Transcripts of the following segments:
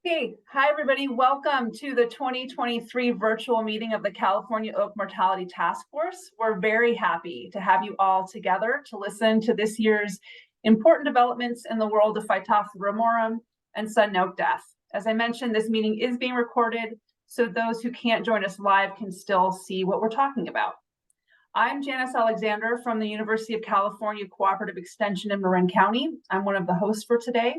Okay, hi everybody. Welcome to the 2023 virtual meeting of the California Oak Mortality Task Force. We're very happy to have you all together to listen to this year's important developments in the world of Phytophthora ramorum and sudden oak death. As I mentioned, this meeting is being recorded, so those who can't join us live can still see what we're talking about. I'm Janice Alexander from the University of California Cooperative Extension in Marin County. I'm one of the hosts for today.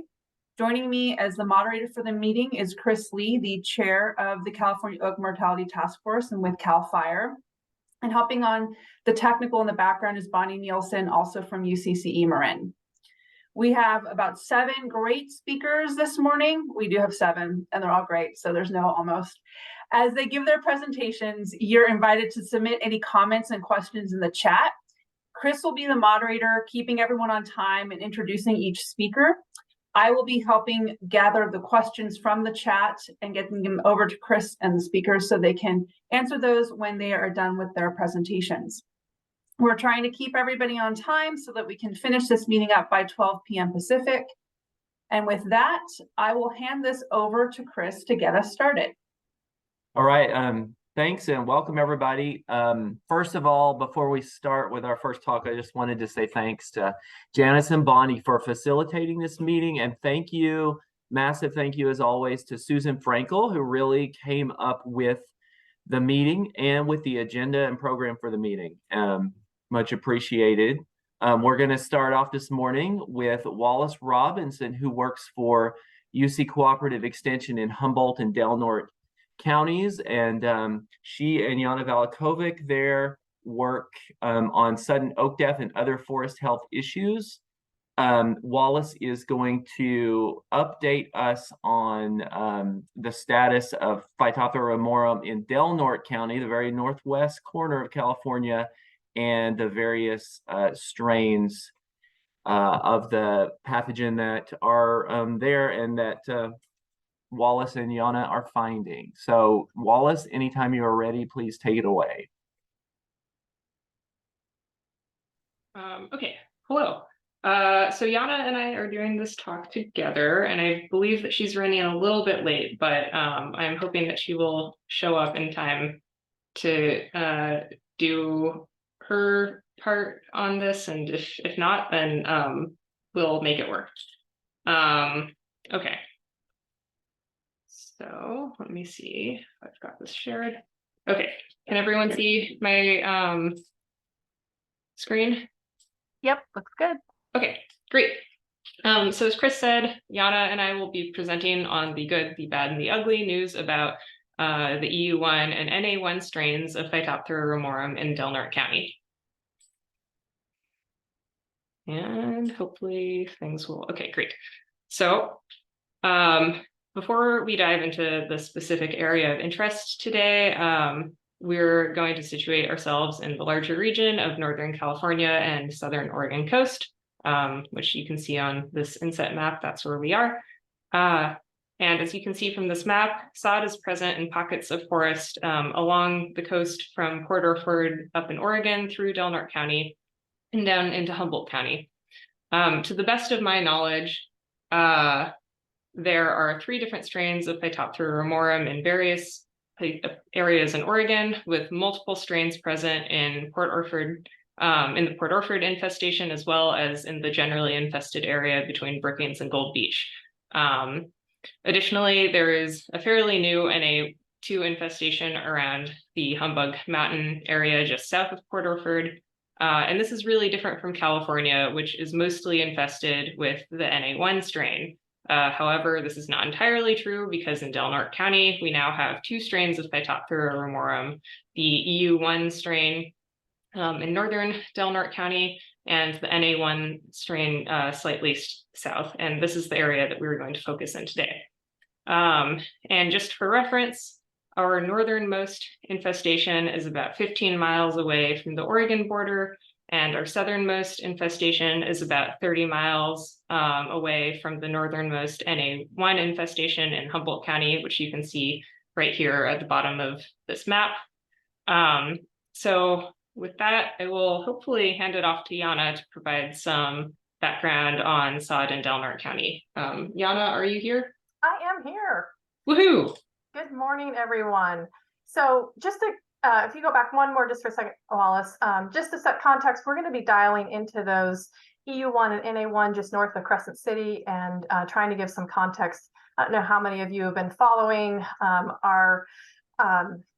Joining me as the moderator for the meeting is Chris Lee, the chair of the California Oak Mortality Task Force and with CAL FIRE. And helping on the technical in the background is Bonnie Nielsen, also from UCCE Marin. We have about 7 great speakers this morning. We do have 7, and they're all great, so there's no almost. As they give their presentations, you're invited to submit any comments and questions in the chat. Chris will be the moderator, keeping everyone on time and introducing each speaker. I will be helping gather the questions from the chat and getting them over to Chris and the speakers so they can answer those when they are done with their presentations. We're trying to keep everybody on time so that we can finish this meeting up by 12 p.m. Pacific. And with that, I will hand this over to Chris to get us started. All right. Thanks and welcome everybody. First of all, before we start with our first talk, I just wanted to say thanks to Janice and Bonnie for facilitating this meeting, and thank you, massive thank you as always to Susan Frankel, who really came up with the meeting and with the agenda and program for the meeting. Much appreciated. We're going to start off this morning with Wallace Robinson, who works for UC Cooperative Extension in Humboldt and Del Norte counties, and she and Yana Valikovic there work on sudden oak death and other forest health issues. Wallace is going to update us on the status of Phytophthora ramorum in Del Norte County, the very northwest corner of California, and the various strains of the pathogen that are there and that Wallace and Yana are finding. So Wallace, anytime you are ready, please take it away. Okay, hello. So Yana and I are doing this talk together, and I believe that she's running a little bit late, but I'm hoping that she will show up in time to do her part on this, and if not, then we'll make it work. Okay. So let me see if I've got this shared. Okay, can everyone see my screen? Yep, looks good. Okay, great. So as Chris said, Yana and I will be presenting on the good, the bad, and the ugly news about the EU1 and NA1 strains of Phytophthora ramorum in Del Norte County. And hopefully things will, okay, great. So before we dive into the specific area of interest today, we're going to situate ourselves in the larger region of Northern California and Southern Oregon coast, which you can see on this inset map. That's where we are. And as you can see from this map, sod is present in pockets of forest along the coast from Port Orford up in Oregon through Del Norte County and down into Humboldt County. To the best of my knowledge, there are 3 different strains of Phytophthora ramorum in various areas in Oregon, with multiple strains present in Port Orford, in the Port Orford infestation, as well as in the generally infested area between Brookings and Gold Beach. Additionally, there is a fairly new NA2 infestation around the Humbug Mountain area just south of Port Orford. And this is really different from California, which is mostly infested with the NA1 strain. However, this is not entirely true because in Del Norte County, we now have 2 strains of Phytophthora ramorum, the EU1 strain in northern Del Norte County and the NA1 strain slightly south. And this is the area that we're going to focus in today. And just for reference, our northernmost infestation is about 15 miles away from the Oregon border, and our southernmost infestation is about 30 miles away from the northernmost NA1 infestation in Humboldt County, which you can see right here at the bottom of this map. So with that, I will hopefully hand it off to Yana to provide some background on sod in Del Norte County. Yana, are you here? I am here. Woohoo! Good morning, everyone. So just to, if you go back one more just for a second, Wallace, just to set context, we're going to be dialing into those EU1 and NA1 just north of Crescent City and trying to give some context. I don't know how many of you have been following our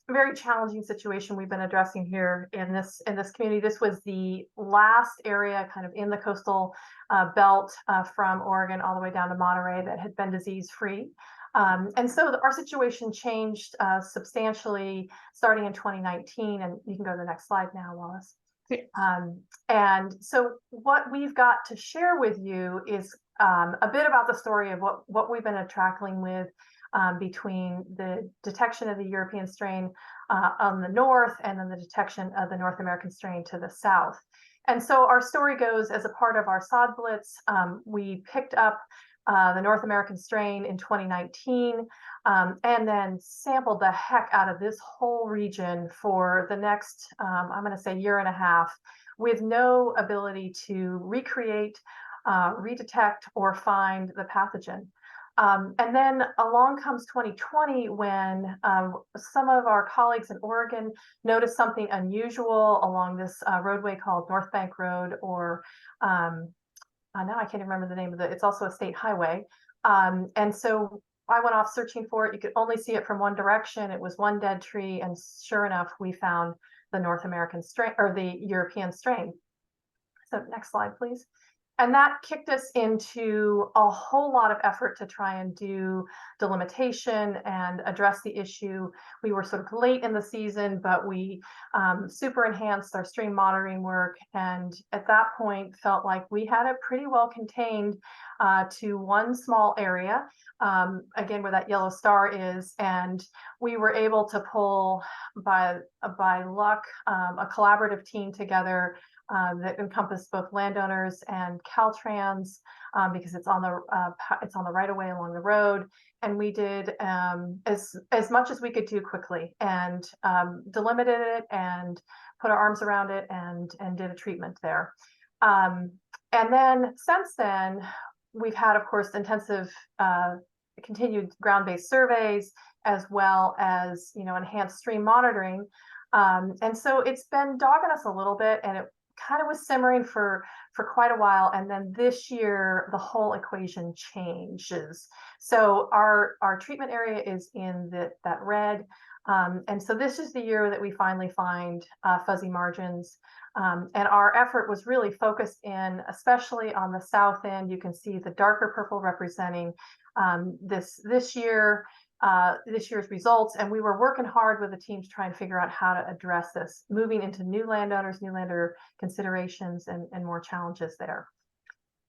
very challenging situation we've been addressing here in this community. This was the last area kind of in the coastal belt from Oregon all the way down to Monterey that had been disease-free. And so our situation changed substantially starting in 2019, and you can go to the next slide now, Wallace. And so what we've got to share with you is a bit about the story of what we've been tackling with between the detection of the European strain on the north and then the detection of the North American strain to the south. And so our story goes as a part of our SOD Blitz. We picked up the North American strain in 2019 and then sampled the heck out of this whole region for the next, I'm going to say, year and a half, with no ability to recreate, redetect, or find the pathogen. And then along comes 2020 when some of our colleagues in Oregon noticed something unusual along this roadway called North Bank Road, or now I can't remember the name of it. It's also a state highway. And so I went off searching for it. You could only see it from one direction. It was one dead tree. And sure enough, we found the North American strain, or the European strain. So next slide, please. And that kicked us into a whole lot of effort to try and do delimitation and address the issue. We were sort of late in the season, but we super enhanced our stream monitoring work. And at that point, felt like we had it pretty well contained to one small area, again, where that yellow star is. And we were able to pull, by luck, a collaborative team together that encompassed both landowners and Caltrans, because it's on the right of way along the road, and we did as much as we could do quickly, and delimited it and put our arms around it and did a treatment there. And then since then, we've had, of course, intensive continued ground-based surveys, as well as enhanced stream monitoring, and so it's been dogging us a little bit, and it kind of was simmering for quite a while. And then this year, the whole equation changes. So our treatment area is in that red. And so this is the year that we finally find fuzzy margins. And our effort was really focused in, especially on the south end. You can see the darker purple representing this year's results, and we were working hard with the team to try and figure out how to address this, moving into new landowners, new lander considerations, and more challenges there.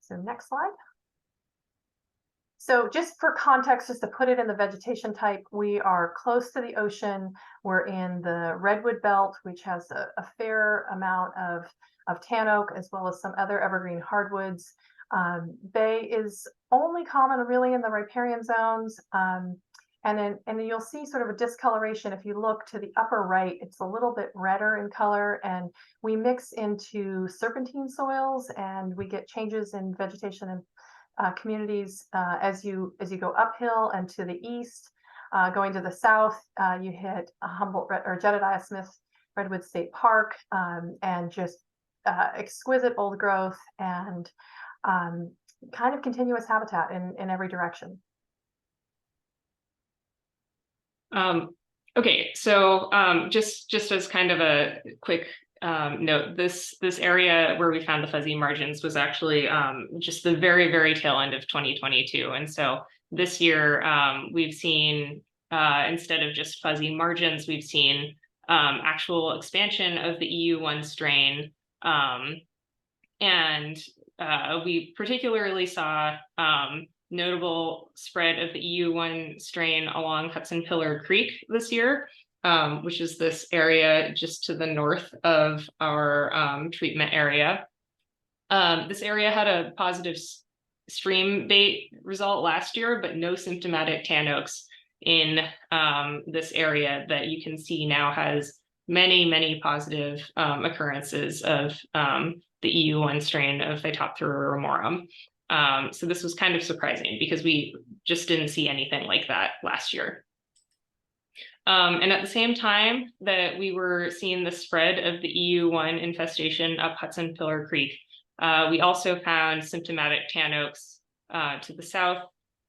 So next slide. So just for context, just to put it in the vegetation type, we are close to the ocean. We're in the redwood belt, which has a fair amount of tan oak, as well as some other evergreen hardwoods. Bay is only common really in the riparian zones. And then you'll see sort of a discoloration. If you look to the upper right, it's a little bit redder in color, and we mix into serpentine soils, and we get changes in vegetation and communities as you go uphill and to the east. Going to the south, you hit Humboldt or Jedediah Smith Redwood State Park, and just exquisite old growth and kind of continuous habitat in every direction. Okay, so just as kind of a quick note, this area where we found the fuzzy margins was actually just the very, very tail end of 2022. And so this year we've seen, instead of just fuzzy margins, we've seen actual expansion of the EU1 strain. And we particularly saw notable spread of the EU1 strain along Hudson Pillar Creek this year, which is this area just to the north of our treatment area. This area had a positive stream bait result last year, but no symptomatic tan oaks in this area that you can see now has many, many positive occurrences of the EU1 strain of Phytophthora ramorum. So this was kind of surprising because we just didn't see anything like that last year. And at the same time that we were seeing the spread of the EU1 infestation up Hudson Pillar Creek, we also found symptomatic tan oaks to the south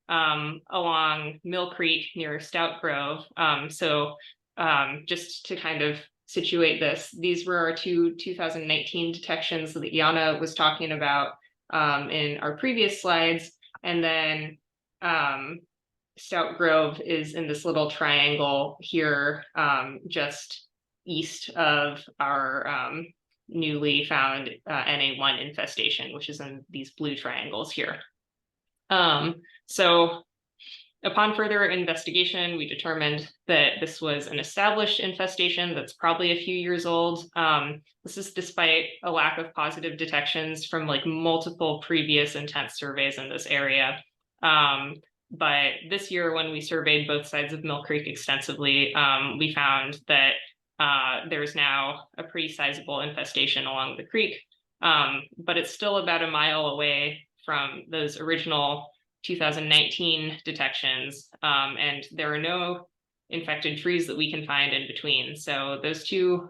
along Mill Creek near Stout Grove. Just to kind of situate this, these were our two 2019 detections that Yana was talking about in our previous slides. And then Stout Grove is in this little triangle here, just east of our newly found NA1 infestation, which is in these blue triangles here. So upon further investigation, we determined that this was an established infestation that's probably a few years old. This is despite a lack of positive detections from like multiple previous intense surveys in this area. But this year, when we surveyed both sides of Mill Creek extensively, we found that there's now a pretty sizable infestation along the creek, but it's still about a mile away from those original 2019 detections, and there are no infected trees that we can find in between. So those two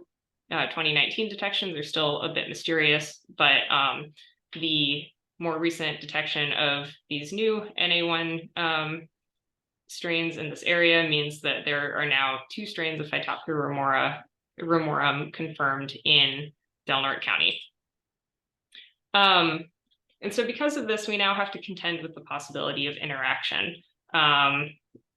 2019 detections are still a bit mysterious, but the more recent detection of these new NA1 strains in this area means that there are now 2 strains of Phytophthora ramorum confirmed in Del Norte County. And so because of this, we now have to contend with the possibility of interaction.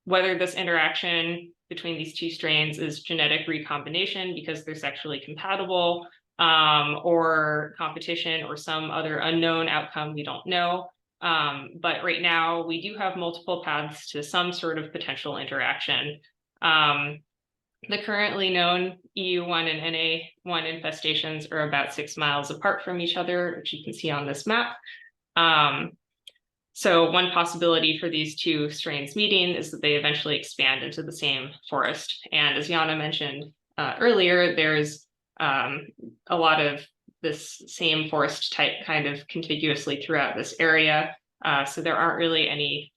Whether this interaction between these 2 strains is genetic recombination because they're sexually compatible, or competition or some other unknown outcome, we don't know. But right now we do have multiple paths to some sort of potential interaction. The currently known EU1 and NA1 infestations are about 6 miles apart from each other, which you can see on this map. So one possibility for these 2 strains meeting is that they eventually expand into the same forest. And as Yana mentioned earlier, there's a lot of this same forest type kind of contiguously throughout this area. So there aren't really any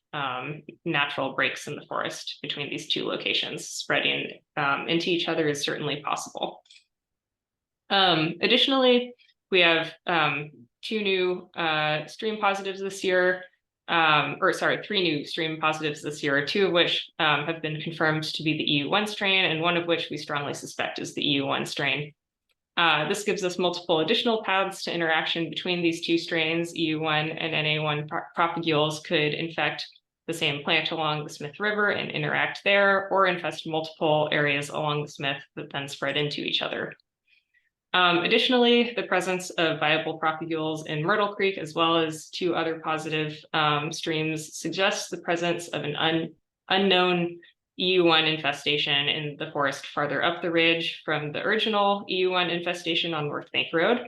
natural breaks in the forest between these 2 locations. Spreading into each other is certainly possible. Additionally, we have 2 new stream positives this year, 3 new stream positives this year, 2 of which have been confirmed to be the EU1 strain, and 1 of which we strongly suspect is the EU1 strain. This gives us multiple additional paths to interaction between these 2 strains. EU1 and NA1 propagules could infect the same plant along the Smith River and interact there, or infest multiple areas along the Smith that then spread into each other. Additionally, the presence of viable propagules in Myrtle Creek, as well as 2 other positive streams, suggests the presence of an unknown EU1 infestation in the forest farther up the ridge from the original EU1 infestation on North Bank Road.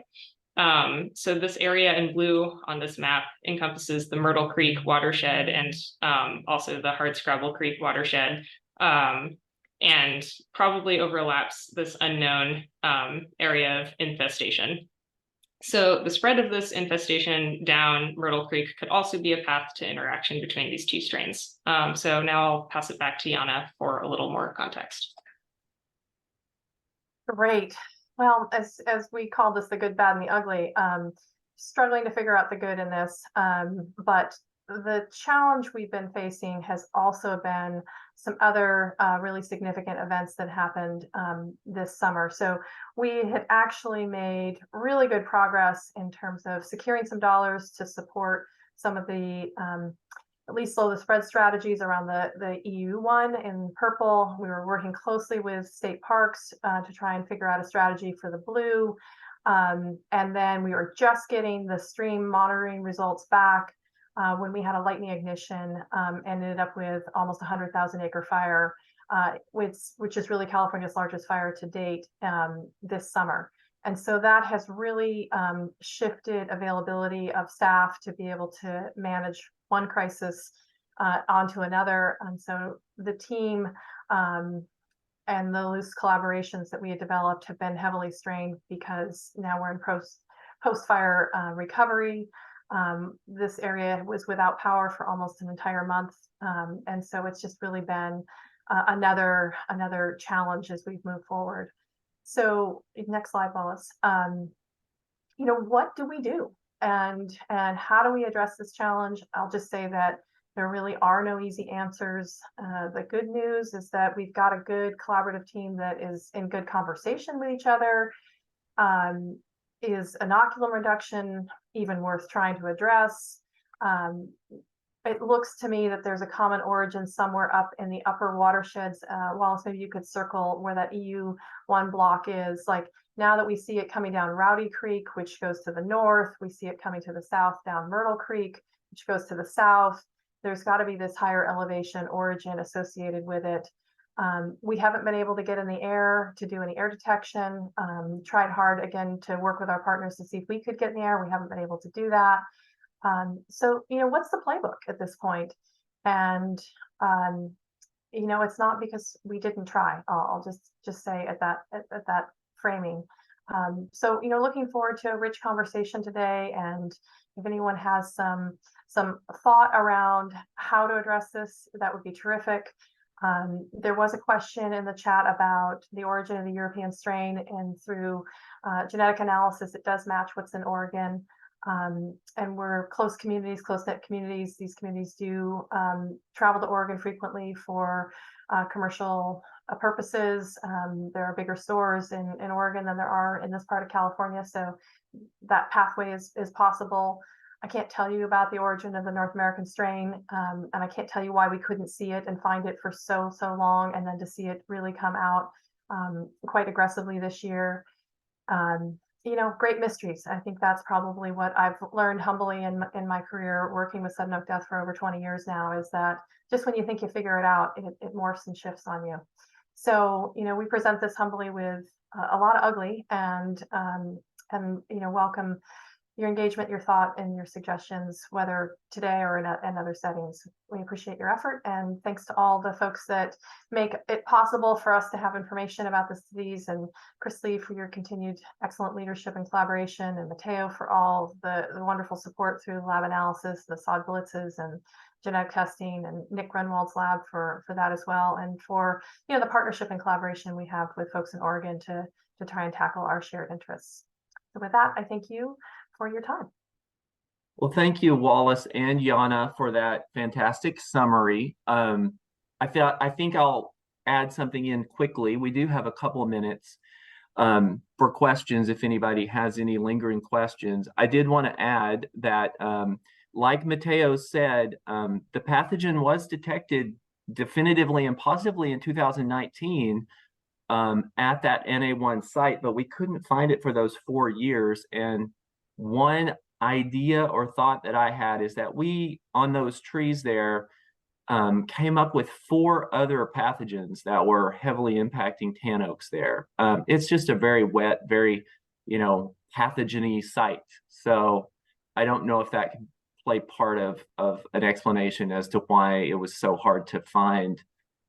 So this area in blue on this map encompasses the Myrtle Creek watershed and also the Hardscrabble Creek watershed, and probably overlaps this unknown area of infestation. So the spread of this infestation down Myrtle Creek could also be a path to interaction between these 2 strains. So now I'll pass it back to Yana for a little more context. Great. Well, as we call this the good, bad, and the ugly, struggling to figure out the good in this, but the challenge we've been facing has also been some other really significant events that happened this summer. So we had actually made really good progress in terms of securing some dollars to support some of the at least slow the spread strategies around the EU1 in purple. We were working closely with state parks to try and figure out a strategy for the blue. And then we were just getting the stream monitoring results back when we had a lightning ignition, ended up with almost 100,000 acre fire, which is really California's largest fire to date this summer. And so that has really shifted availability of staff to be able to manage one crisis onto another. And so the team and the loose collaborations that we had developed have been heavily strained because now we're in post-fire recovery. This area was without power for almost an entire month. And so it's just really been another challenge as we've moved forward. So next slide, Wallace. What do we do? And how do we address this challenge? I'll just say that there really are no easy answers. The good news is that we've got a good collaborative team that is in good conversation with each other. Is inoculum reduction even worth trying to address? It looks to me that there's a common origin somewhere up in the upper watersheds. Wallace, maybe you could circle where that EU1 block is. Like, now that we see it coming down Rowdy Creek, which goes to the north, we see it coming to the south down Myrtle Creek, which goes to the south. There's got to be this higher elevation origin associated with it. We haven't been able to get in the air to do any air detection. Tried hard again to work with our partners to see if we could get in the air. We haven't been able to do that. So, what's the playbook at this point? And, it's not because we didn't try. I'll just say at that framing. So, looking forward to a rich conversation today. And if anyone has some thought around how to address this, that would be terrific. There was a question in the chat about the origin of the European strain, and through genetic analysis, it does match what's in Oregon. And we're close-knit communities. These communities do travel to Oregon frequently for commercial purposes. There are bigger stores in Oregon than there are in this part of California, so that pathway is possible. I can't tell you about the origin of the North American strain, and I can't tell you why we couldn't see it and find it for so long, and then to see it really come out quite aggressively this year. Great mysteries. I think that's probably what I've learned humbly in my career working with sudden oak death for over 20 years now, is that just when you think you figure it out, it morphs and shifts on you. So, we present this humbly with a lot of ugly, and welcome your engagement, your thought, and your suggestions, whether today or in other settings. We appreciate your effort, and thanks to all the folks that make it possible for us to have information about this disease, and Chris Lee for your continued excellent leadership and collaboration, and Mateo for all the wonderful support through lab analysis, the SOG blitzes, and genetic testing, and Nick Grunwald's lab for that as well, and for the partnership and collaboration we have with folks in Oregon to try and tackle our shared interests. So with that, I thank you for your time. Well, thank you, Wallace and Yana, for that fantastic summary. I think I'll add something in quickly. We do have a couple of minutes for questions if anybody has any lingering questions. I did want to add that, like Mateo said, the pathogen was detected definitively and positively in 2019 at that NA1 site, but we couldn't find it for those 4 years. And one idea or thought that I had is that we, on those trees there, came up with 4 other pathogens that were heavily impacting tan oaks there. It's just a very wet, very, pathogeny site. So I don't know if that can play part of an explanation as to why it was so hard to find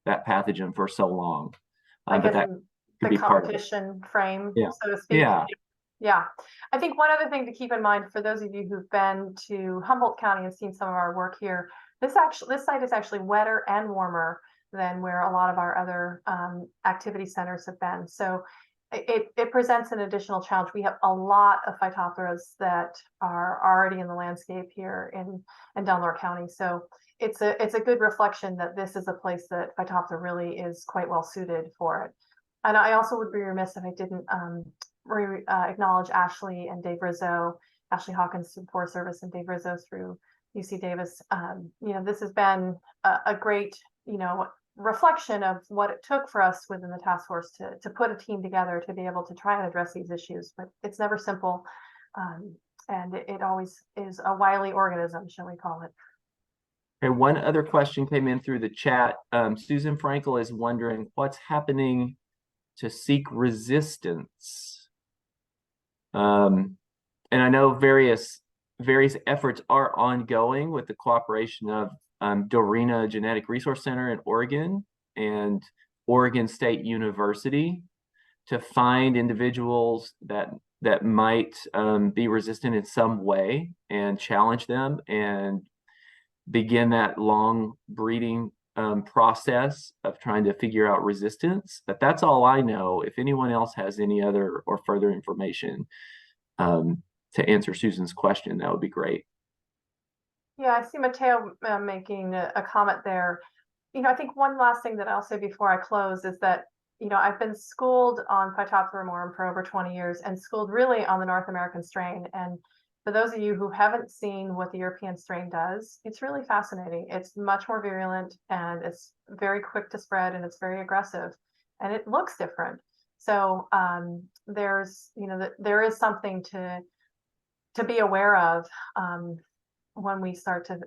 that pathogen for so long. But that could be part of it. Competition frame, Yeah. so to speak. Yeah. Yeah, I think one other thing to keep in mind for those of you who've been to Humboldt County and seen some of our work here, this site is actually wetter and warmer than where a lot of our other activity centers have been. So it presents an additional challenge. We have a lot of phytophthora that are already in the landscape here in Delaware County. So it's a good reflection that this is a place that phytophthora really is quite well suited for it. And I also would be remiss if I didn't acknowledge Ashley and Dave Rizzo, Ashley Hawkins through Forest Service and Dave Rizzo through UC Davis. This has been a great, reflection of what it took for us within the task force to put a team together to be able to try and address these issues. But it's never simple, and it always is a wily organism, shall we call it. Okay, one other question came in through the chat. Susan Frankel is wondering what's happening to seek resistance. And I know various efforts are ongoing with the cooperation of Dorina Genetic Resource Center in Oregon and Oregon State University to find individuals that that might be resistant in some way and challenge them and begin that long breeding process of trying to figure out resistance. But that's all I know. If anyone else has any other or further information to answer Susan's question, that would be great. Yeah, I see Matteo making a comment there. I think one last thing that I'll say before I close is that, I've been schooled on Phytophthora morum for over 20 years and schooled really on the North American strain. And for those of you who haven't seen what the European strain does, it's really fascinating. It's much more virulent and it's very quick to spread and it's very aggressive and it looks different. So there's, there is something to be aware of when we start to,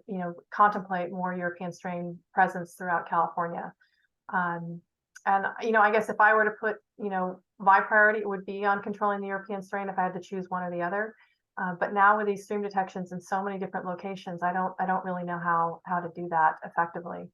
contemplate more European strain presence throughout California. And, I guess if I were to put, my priority, it would be on controlling the European strain if I had to choose one or the other. But now with these stream detections in so many different locations, I don't really know how to do that effectively.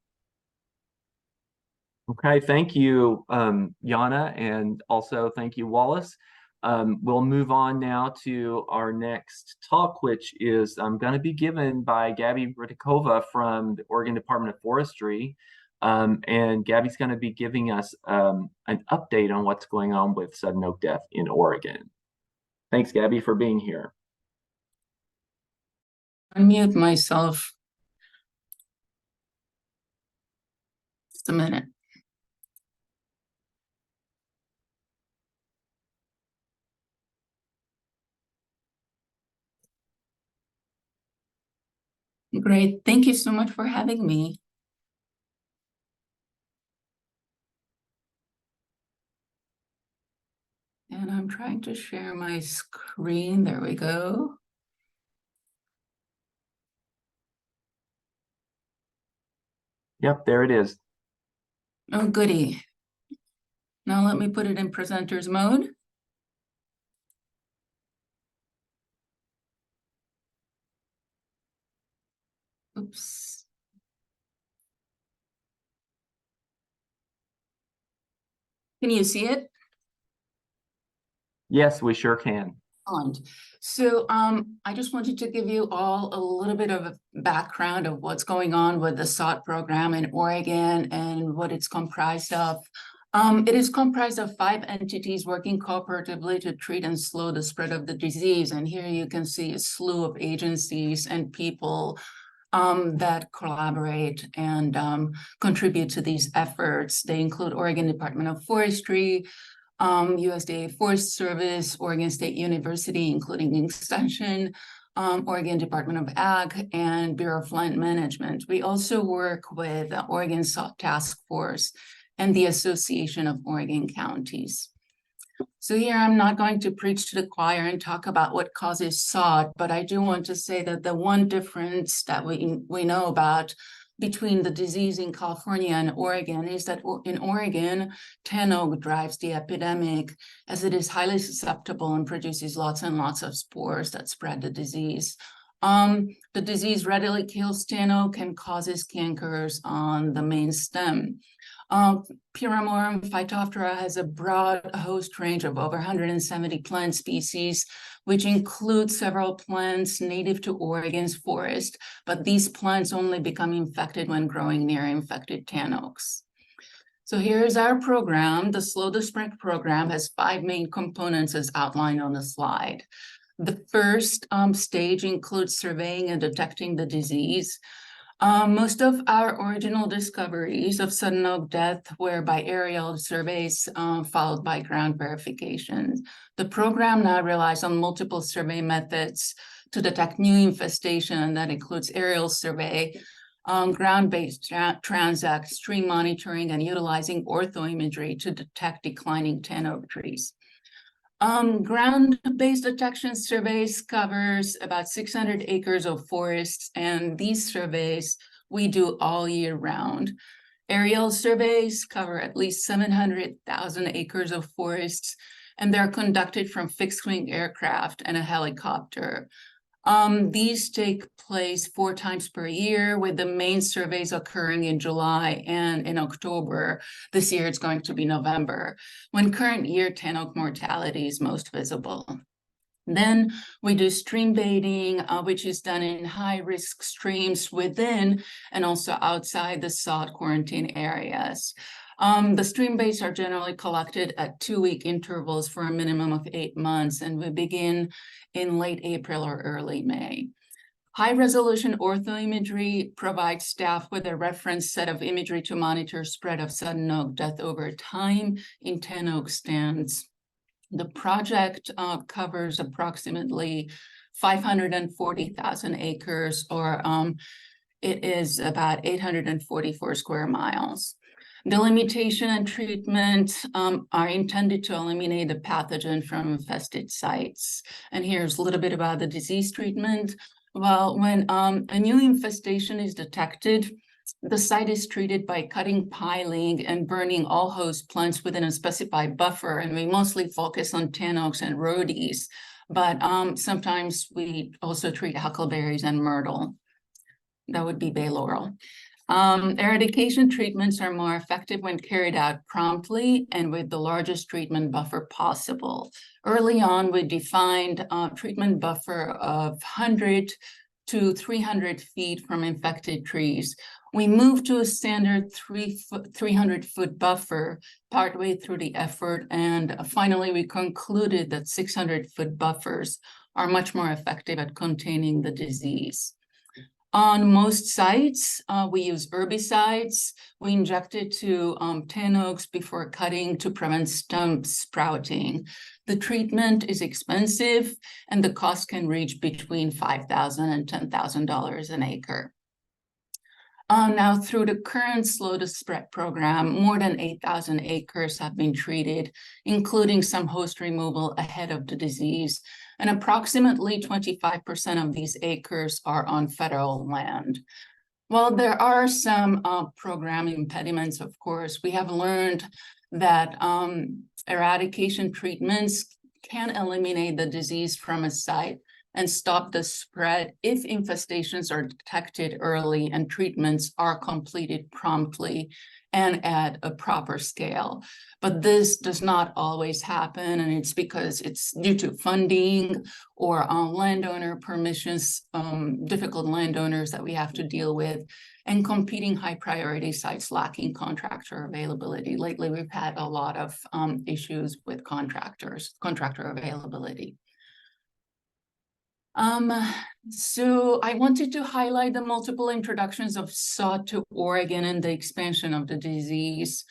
Okay, thank you, Yana, and also thank you, Wallace. We'll move on now to our next talk, which is going to be given by Gabby Britikova from the Oregon Department of Forestry. And Gabby's going to be giving us an update on what's going on with sudden oak death in Oregon. Thanks, Gabby, for being here. Unmute myself. Just a minute. Great. Thank you so much for having me. And I'm trying to share my screen. There we go. Yep, there it is. Oh, goody. Now let me put it in presenters mode. Oops. Can you see it? Yes, we sure can. So I just wanted to give you all a little bit of a background of what's going on with the SOT program in Oregon and what it's comprised of. It is comprised of 5 entities working cooperatively to treat and slow the spread of the disease. And here you can see a slew of agencies and people that collaborate and contribute to these efforts. They include Oregon Department of Forestry, USDA Forest Service, Oregon State University, including Extension, Oregon Department of Ag, and Bureau of Land Management. We also work with the Oregon SOT Task Force and the Association of Oregon Counties. So here I'm not going to preach to the choir and talk about what causes SOT, but I do want to say that the one difference that we know about between the disease in California and Oregon is that in Oregon, tan oak drives the epidemic as it is highly susceptible and produces lots and lots of spores that spread the disease. The disease readily kills tan oak and causes cankers on the main stem. Pyramorum Phytophthora has a broad host range of over 170 plant species, which includes several plants native to Oregon's forest, but these plants only become infected when growing near infected tan oaks. So here's our program. The Slow the Spread program has 5 main components as outlined on the slide. The first stage includes surveying and detecting the disease. Most of our original discoveries of sudden oak death were by aerial surveys followed by ground verifications. The program now relies on multiple survey methods to detect new infestation that includes aerial survey, ground-based transect, stream monitoring, and utilizing orthoimagery to detect declining tan oak trees. Ground-based detection surveys covers about 600 acres of forests, and these surveys we do all year round. Aerial surveys cover at least 700,000 acres of forests, and they're conducted from fixed-wing aircraft and a helicopter. These take place 4 times per year, with the main surveys occurring in July and in October. This year it's going to be November, when current year tan oak mortality is most visible. Then we do stream baiting, which is done in high-risk streams within and also outside the SOT quarantine areas. The stream baits are generally collected at 2-week intervals for a minimum of 8 months, and we begin in late April or early May. High-resolution orthoimagery provides staff with a reference set of imagery to monitor spread of sudden oak death over time in 10 oak stands. The project covers approximately 540,000 acres, or it is about 844 square miles. Delimitation and treatment are intended to eliminate the pathogen from infested sites. And here's a little bit about the disease treatment. Well, when a new infestation is detected, the site is treated by cutting, piling, and burning all host plants within a specified buffer, and we mostly focus on tan oaks and rhodies, but sometimes we also treat huckleberries and myrtle. That would be bay laurel. Eradication treatments are more effective when carried out promptly and with the largest treatment buffer possible. Early on, we defined a treatment buffer of 100 to 300 feet from infected trees. We moved to a standard 300-foot buffer partway through the effort, and finally we concluded that 600-foot buffers are much more effective at containing the disease. On most sites, we use herbicides. We inject it to tan oaks before cutting to prevent stump sprouting. The treatment is expensive, and the cost can reach between $5,000 and $10,000 an acre. Now, through the current Slow to Spread program, more than 8,000 acres have been treated, including some host removal ahead of the disease, and approximately 25% of these acres are on federal land. While there are some program impediments, of course, we have learned that eradication treatments can eliminate the disease from a site and stop the spread if infestations are detected early and treatments are completed promptly and at a proper scale. But this does not always happen, and it's because it's due to funding or landowner permissions, difficult landowners that we have to deal with, and competing high priority sites lacking contractor availability. Lately, we've had a lot of issues with contractor availability. So I wanted to highlight the multiple introductions of SOT to Oregon and the expansion of the disease.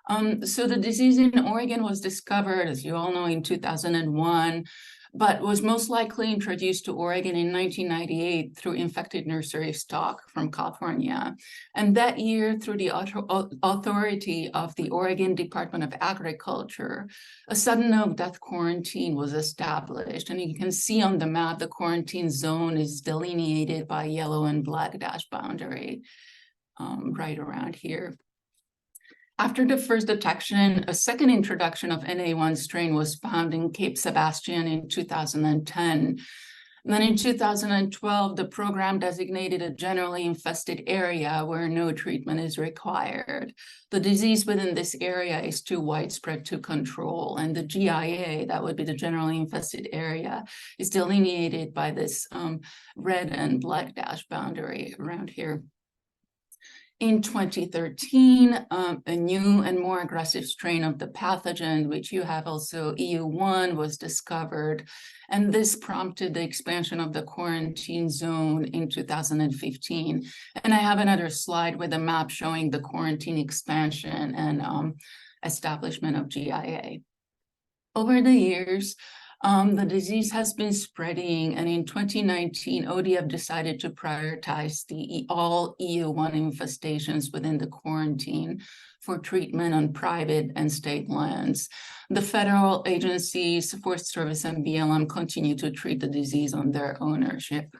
So the disease in Oregon was discovered, as you all know, in 2001, but was most likely introduced to Oregon in 1998 through infected nursery stock from California. And that year, through the authority of the Oregon Department of Agriculture, a sudden oak death quarantine was established. And you can see on the map, the quarantine zone is delineated by yellow and black dash boundary right around here. After the first detection, a second introduction of NA1 strain was found in Cape Sebastian in 2010. Then in 2012, the program designated a generally infested area where no treatment is required. The disease within this area is too widespread to control, and the GIA, that would be the generally infested area, is delineated by this red and black dash boundary around here. In 2013, a new and more aggressive strain of the pathogen, which you have also EU1, was discovered, and this prompted the expansion of the quarantine zone in 2015. And I have another slide with a map showing the quarantine expansion and establishment of GIA. Over the years, the disease has been spreading, and in 2019, ODF decided to prioritize all EU1 infestations within the quarantine for treatment on private and state lands. The federal agencies, Forest Service and BLM, continue to treat the disease on their ownership.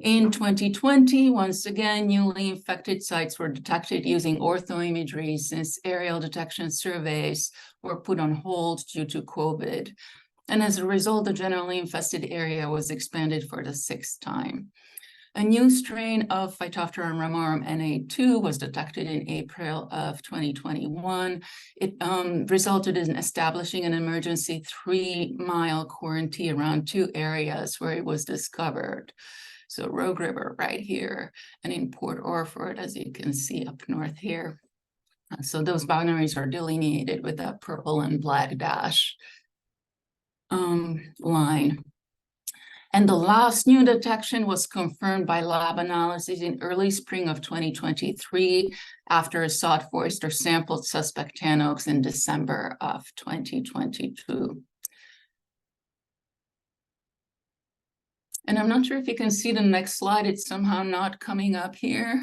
In 2020, once again, newly infected sites were detected using orthoimagery since aerial detection surveys were put on hold due to COVID. And as a result, the generally infested area was expanded for the 6th time. A new strain of Phytophthora ramorum NA2 was detected in April of 2021. It resulted in establishing an emergency 3-mile quarantine around 2 areas where it was discovered. So Rogue River right here, and in Port Orford, as you can see up north here. So those boundaries are delineated with a purple and black dash line. And the last new detection was confirmed by lab analysis in early spring of 2023 after a sod forester sampled suspect tan oaks in December of 2022. And I'm not sure if you can see the next slide. It's somehow not coming up here.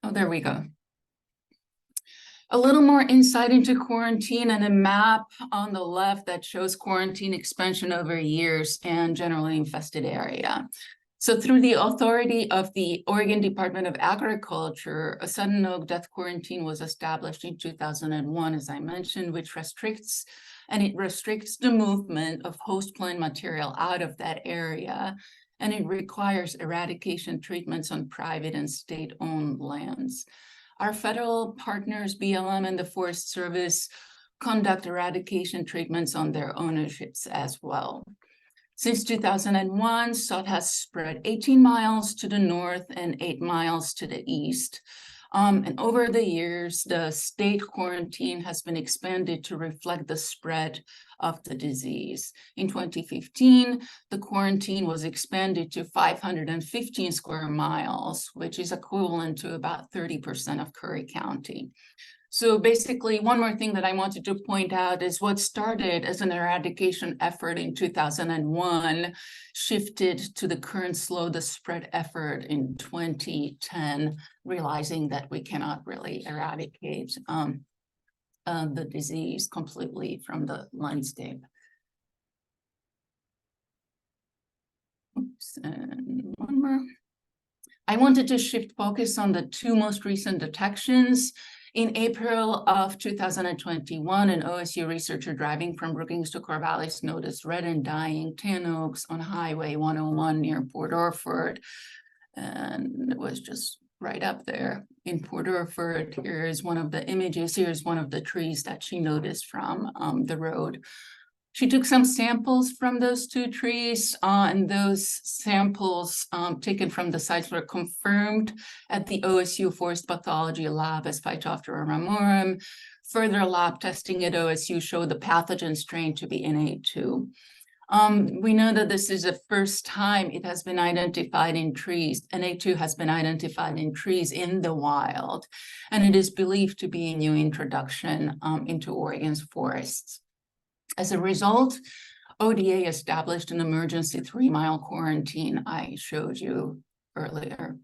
Oh, there we go. A little more insight into quarantine and a map on the left that shows quarantine expansion over years and generally infested area. So through the authority of the Oregon Department of Agriculture, a sudden oak death quarantine was established in 2001, as I mentioned, which restricts the movement of host plant material out of that area. And it requires eradication treatments on private and state-owned lands. Our federal partners, BLM and the Forest Service, conduct eradication treatments on their ownerships as well. Since 2001, sod has spread 18 miles to the north and 8 miles to the east. And over the years, the state quarantine has been expanded to reflect the spread of the disease. In 2015, the quarantine was expanded to 515 square miles, which is equivalent to about 30% of Curry County. So basically, one more thing that I wanted to point out is what started as an eradication effort in 2001 shifted to the current slow the spread effort in 2010, realizing that we cannot really eradicate the disease completely from the landscape. Oops, and one more. I wanted to shift focus on the 2 most recent detections. In April of 2021, an OSU researcher driving from Brookings to Corvallis noticed red and dying tan oaks on Highway 101 near Port Orford. And it was just right up there in Port Orford. Here is one of the images. Here's one of the trees that she noticed from the road. She took some samples from those 2 trees, and those samples taken from the sites were confirmed at the OSU Forest Pathology Lab as Phytophthora ramorum. Further lab testing at OSU showed the pathogen strain to be NA2. We know that this is the first time it has been identified in trees. NA2 has been identified in trees in the wild, and it is believed to be a new introduction into Oregon's forests. As a result, ODA established an emergency 3-mile quarantine I showed you earlier.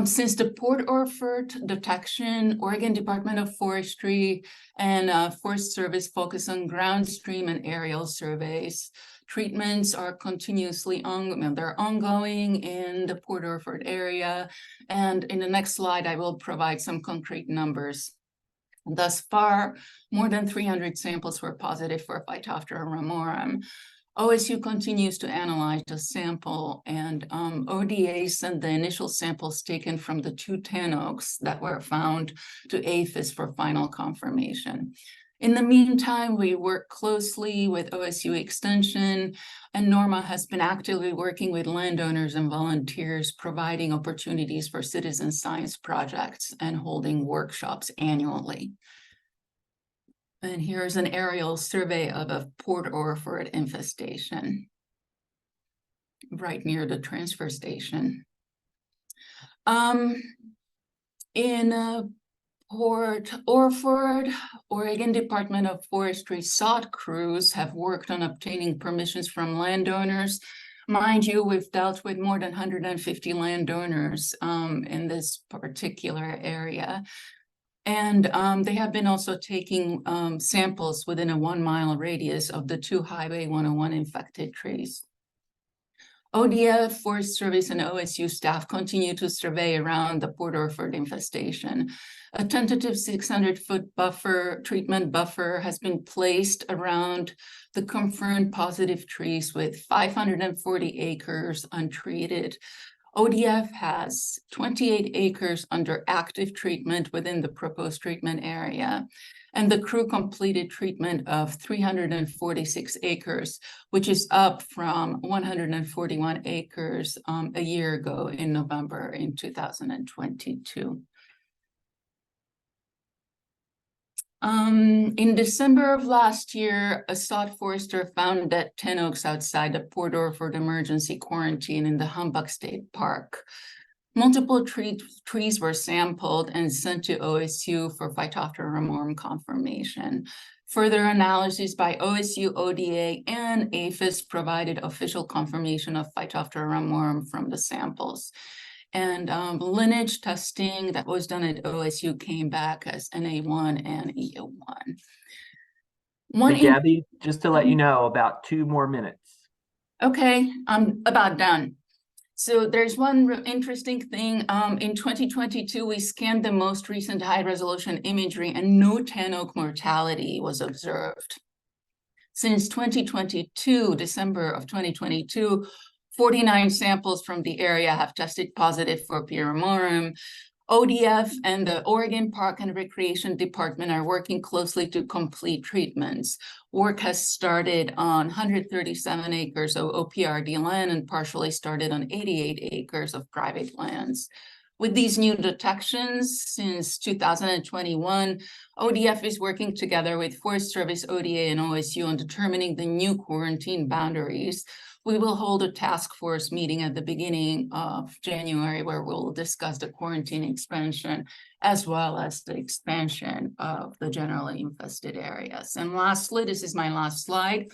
Since the Port Orford detection, Oregon Department of Forestry and Forest Service focus on ground, stream, and aerial surveys. Treatments are continuously ongoing in the Port Orford area. And in the next slide, I will provide some concrete numbers. Thus far, more than 300 samples were positive for Phytophthora ramorum. OSU continues to analyze the sample, and ODA sent the initial samples taken from the 2 tan oaks that were found to APHIS for final confirmation. In the meantime, we work closely with OSU Extension, and Norma has been actively working with landowners and volunteers, providing opportunities for citizen science projects and holding workshops annually. And here's an aerial survey of a Port Orford infestation right near the transfer station. In Port Orford, Oregon Department of Forestry sod crews have worked on obtaining permissions from landowners. Mind you, we've dealt with more than 150 landowners in this particular area. And they have been also taking samples within a 1-mile radius of the 2 Highway 101 infected trees. ODF, Forest Service, and OSU staff continue to survey around the Port Orford infestation. A tentative 600-foot treatment buffer has been placed around the confirmed positive trees with 540 acres untreated. ODF has 28 acres under active treatment within the proposed treatment area, and the crew completed treatment of 346 acres, which is up from 141 acres a year ago in November in 2022. In December of last year, a sod forester found dead 10 oaks outside the Port Orford emergency quarantine in the Humbug State Park. Multiple trees were sampled and sent to OSU for Phytophthora ramorum confirmation. Further analysis by OSU, ODA, and APHIS provided official confirmation of Phytophthora ramorum from the samples. And lineage testing that was done at OSU came back as NA1 and EO1. Hey, Gabby, just to let you know, about 2 more minutes. Okay, I'm about done. So there's one interesting thing. In 2022, we scanned the most recent high-resolution imagery and no 10 oak mortality was observed. Since 2022, December of 2022, 49 samples from the area have tested positive for P. ramorum. ODF and the Oregon Park and Recreation Department are working closely to complete treatments. Work has started on 137 acres of OPRD land and partially started on 88 acres of private lands. With these new detections since 2021, ODF is working together with Forest Service, ODA, and OSU on determining the new quarantine boundaries. We will hold a task force meeting at the beginning of January where we'll discuss the quarantine expansion as well as the expansion of the generally infested areas. And lastly, this is my last slide.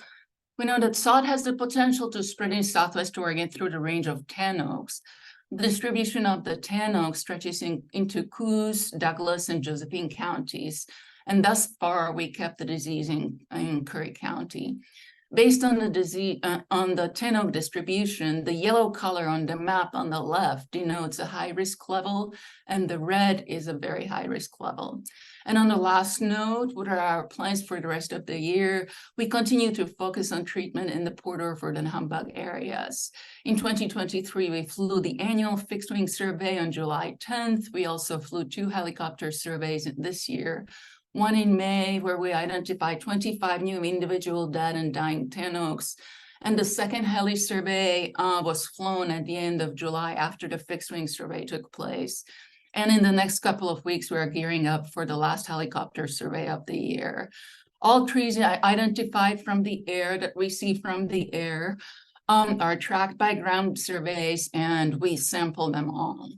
We know that sod has the potential to spread in Southwest Oregon through the range of 10 oaks. The distribution of the 10 oaks stretches into Coos, Douglas, and Josephine counties. And thus far, we kept the disease in Curry County. Based on the disease on the 10 oak distribution, the yellow color on the map on the left denotes a high risk level, and the red is a very high risk level. And on the last note, what are our plans for the rest of the year? We continue to focus on treatment in the Port Orford and Humbug areas. In 2023, we flew the annual fixed wing survey on July 10th. We also flew 2 helicopter surveys this year. One in May, where we identified 25 new individual dead and dying 10 oaks. And the second heli survey was flown at the end of July after the fixed wing survey took place. And in the next couple of weeks, we are gearing up for the last helicopter survey of the year. All trees identified from the air that we see from the air are tracked by ground surveys, and we sample them all.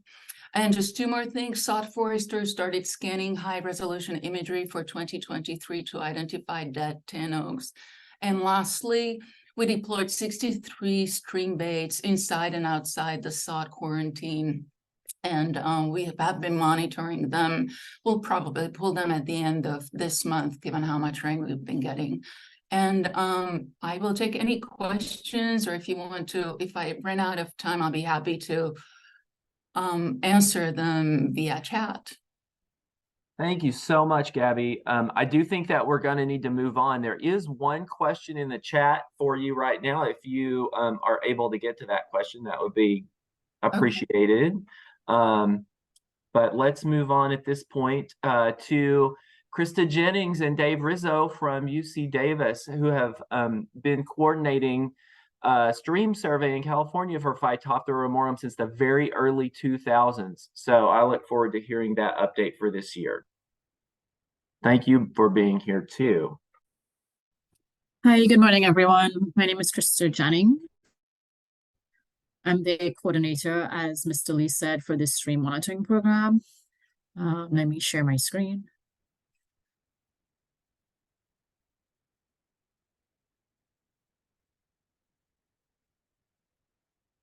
And just 2 more things, sod foresters started scanning high resolution imagery for 2023 to identify dead 10 oaks. And lastly, we deployed 63 stream baits inside and outside the sod quarantine. And we have been monitoring them. We'll probably pull them at the end of this month, given how much rain we've been getting. And I will take any questions, or if you want to, if I run out of time, I'll be happy to answer them via chat. Thank you so much, Gabby. I do think that we're going to need to move on. There is one question in the chat for you right now. If you are able to get to that question, that would be appreciated. Okay. But let's move on at this point to Krista Jennings and Dave Rizzo from UC Davis, who have been coordinating stream survey in California for Phytophthora ramorum since the very early 2000s. So I look forward to hearing that update for this year. Thank you for being here too. Hi, good morning, everyone. My name is Krista Jennings. I'm the coordinator, as Mr. Lee said, for this stream monitoring program. Let me share my screen.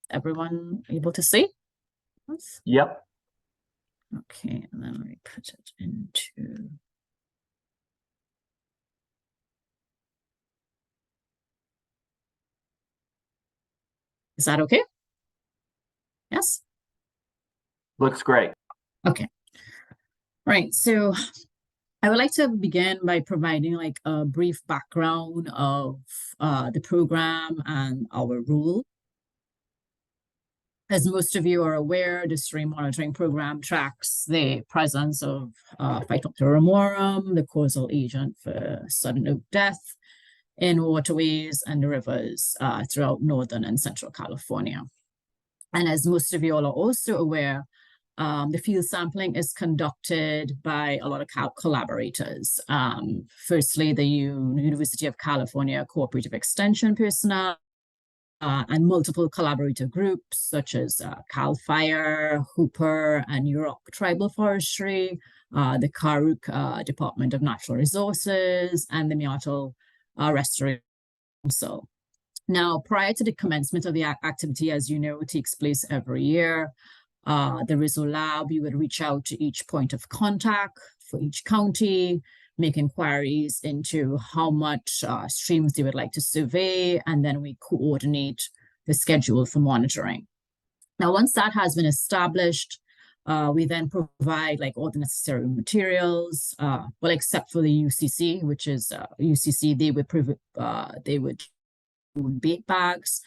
Everyone able to see? Yes? Yep. Okay, and then let me put it into... Is that okay? Yes? Looks great. Okay. Right, so I would like to begin by providing like a brief background of the program and our role. As most of you are aware, the stream monitoring program tracks the presence of Phytophthora ramorum, the causal agent for sudden oak death, in waterways and the rivers throughout northern and central California. And as most of you all are also aware, the field sampling is conducted by a lot of collaborators. Firstly, the University of California Cooperative Extension personnel, and multiple collaborator groups such as CAL FIRE, Hooper, and Yurok Tribal Forestry, the Karuk Department of Natural Resources, and the Meotal Restoration Council. Now, prior to the commencement of the activity, as you know, takes place every year, the RISO lab, we would reach out to each point of contact for each county, make inquiries into how much streams they would like to survey, and then we coordinate the schedule for monitoring. Now, once that has been established, we then provide like all the necessary materials, well, except for the UCC, which is UCC, they would do bait bags.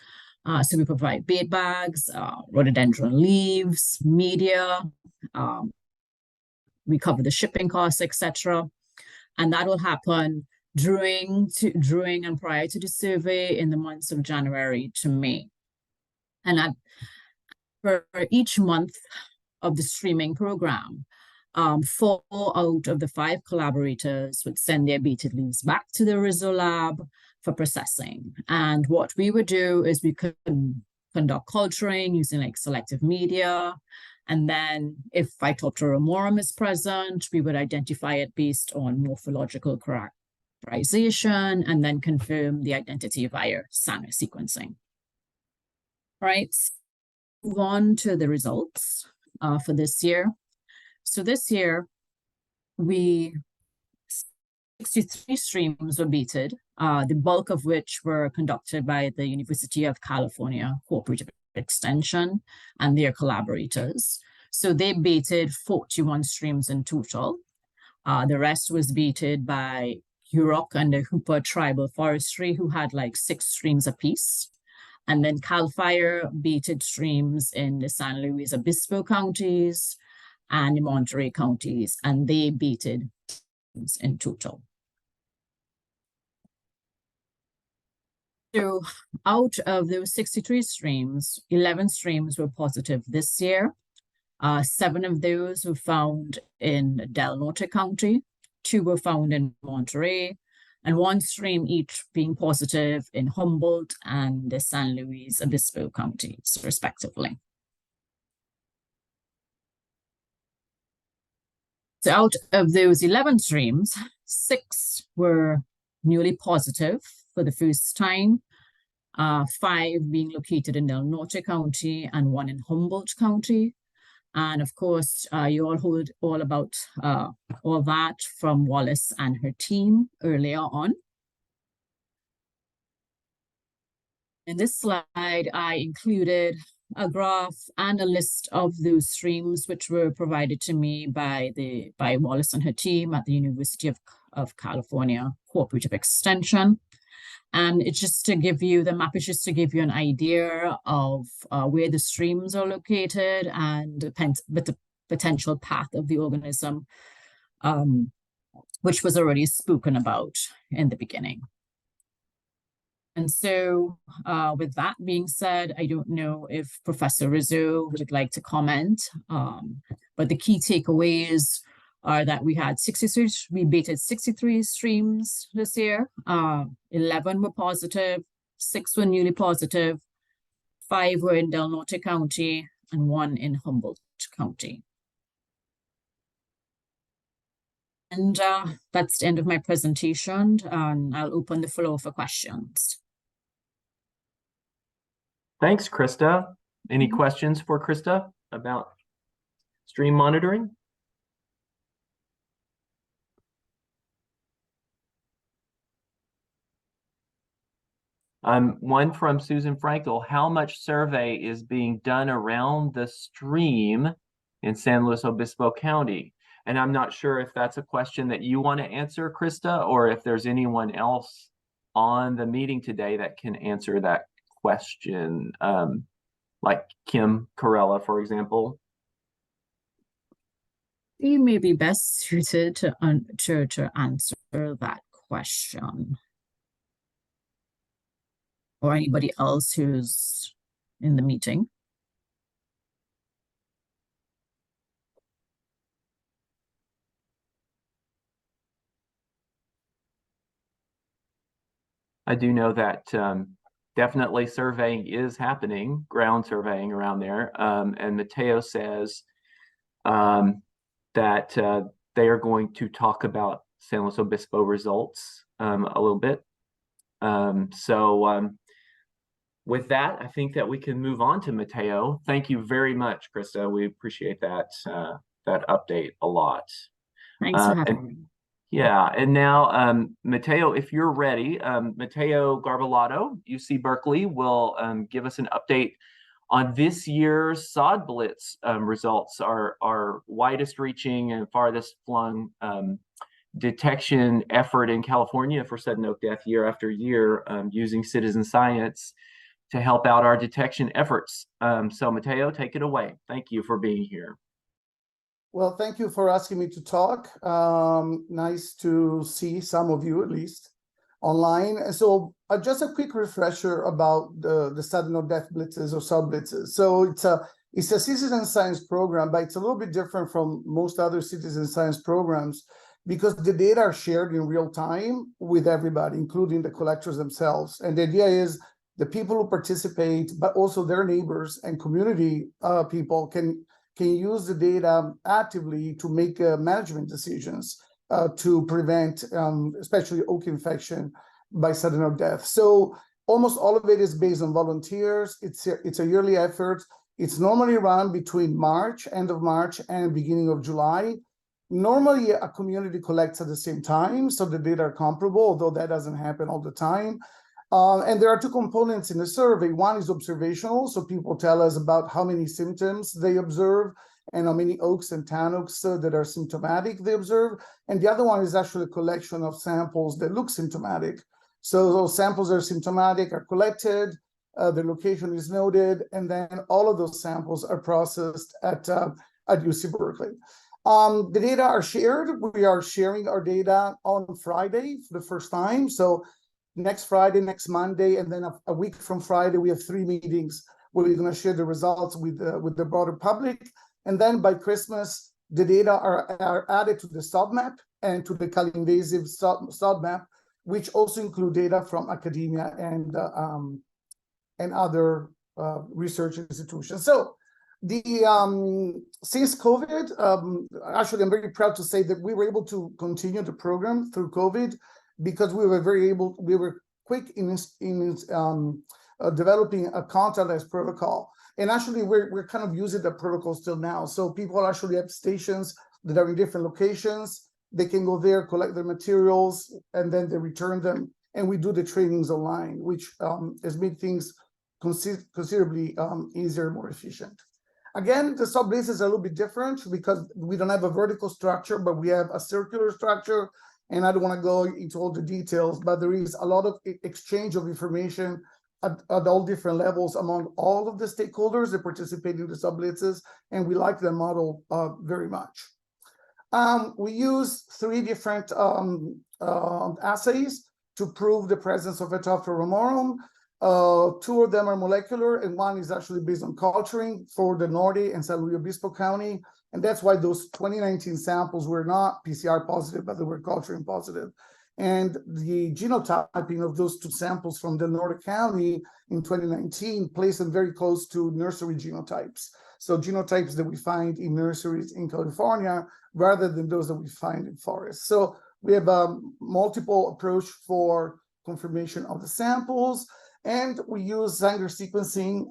So we provide bait bags, rhododendron leaves, media, we cover the shipping costs, etc. And that will happen during and prior to the survey in the months of January to May. And for each month of the streaming program, 4 out of the 5 collaborators would send their baited leaves back to the RISO lab for processing. And what we would do is we could conduct culturing using like selective media. And then if Phytophthora ramorum is present, we would identify it based on morphological characterization and then confirm the identity via Sanger sequencing. All right, move on to the results for this year. So this year, 63 streams were baited, the bulk of which were conducted by the University of California Cooperative Extension and their collaborators. So they baited 41 streams in total. The rest was baited by Yurok and the Hooper Tribal Forestry, who had like 6 streams apiece. And then CAL FIRE baited streams in the San Luis Obispo counties and the Monterey counties, and they baited in total. So out of those 63 streams, 11 streams were positive this year. 7 of those were found in Del Norte County, 2 were found in Monterey, and 1 stream each being positive in Humboldt and the San Luis Obispo counties, respectively. So out of those 11 streams, 6 were newly positive for the first time, 5 being located in Del Norte County and 1 in Humboldt County. And of course, you all heard all about all that from Wallace and her team earlier on. In this slide, I included a graph and a list of those streams which were provided to me by Wallace and her team at the University of California Cooperative Extension. And it's just to give you, the map is just to give you an idea of where the streams are located and the potential path of the organism, which was already spoken about in the beginning. And so with that being said, I don't know if Professor Rizzo would like to comment, but the key takeaways are that we baited 63 streams this year. 11 were positive, 6 were newly positive, 5 were in Del Norte County, and 1 in Humboldt County. And that's the end of my presentation, and I'll open the floor for questions. Thanks, Krista. Any questions for Krista about stream monitoring? One from Susan Frankel. How much survey is being done around the stream in San Luis Obispo County? And I'm not sure if that's a question that you want to answer, Krista, or if there's anyone else on the meeting today that can answer that question, like Kim Corella, for example. He may be best suited to answer that question. Or anybody else who's in the meeting. I do know that definitely surveying is happening, ground surveying around there. And Mateo says that they are going to talk about San Luis Obispo results a little bit. With that, I think that we can move on to Mateo. Thank you very much, Krista. We appreciate that that update a lot. Thanks for having me. Yeah, and now, Mateo, if you're ready, Mateo Garbalato, UC Berkeley, will give us an update on this year's SOD Blitz results, our widest reaching and farthest flung detection effort in California for sudden oak death year after year, using citizen science to help out our detection efforts. So Mateo, take it away. Thank you for being here. Well, thank you for asking me to talk. Nice to see some of you at least online. And so just a quick refresher about the sudden oak death blitzes or SOD blitzes. So it's a citizen science program, but it's a little bit different from most other citizen science programs because the data are shared in real time with everybody, including the collectors themselves. And the idea is the people who participate, but also their neighbors and community people can use the data actively to make management decisions to prevent especially oak infection by sudden oak death. So almost all of it is based on volunteers. It's a yearly effort. It's normally run between end of March and beginning of July. Normally a community collects at the same time, so the data are comparable, although that doesn't happen all the time. And there are two components in the survey. One is observational, so people tell us about how many symptoms they observe and how many oaks and tan oaks that are symptomatic they observe. And the other one is actually a collection of samples that look symptomatic. So those samples are symptomatic, are collected, the location is noted, and then all of those samples are processed at UC Berkeley. The data are shared. We are sharing our data on Friday for the first time. So next Friday, next Monday, and then a week from Friday, we have 3 meetings where we're going to share the results with the broader public. And then by Christmas, the data are added to the SOD map and to the Cal-Invasive SOD map, which also include data from academia and other research institutions. So since COVID, actually, I'm very proud to say that we were able to continue the program through COVID because we were quick in developing a contactless protocol. And actually, we're kind of using the protocol still now. So people actually have stations that are in different locations. They can go there, collect their materials, and then they return them. And we do the trainings online, which has made things considerably easier, more efficient. Again, the SOD blitz is a little bit different because we don't have a vertical structure, but we have a circular structure. And I don't want to go into all the details, but there is a lot of exchange of information at all different levels among all of the stakeholders that participate in the SOD blitzes, and we like the model very much. We use 3 different assays to prove the presence of Phytophthora ramorum. 2 of them are molecular, and 1 is actually based on culturing for the Norte and San Luis Obispo County. And that's why those 2019 samples were not PCR positive, but they were culturing positive. And the genotyping of those 2 samples from the Norte County in 2019 placed them very close to nursery genotypes. So genotypes that we find in nurseries in California, rather than those that we find in forests. So we have a multiple approach for confirmation of the samples. And we use Sanger sequencing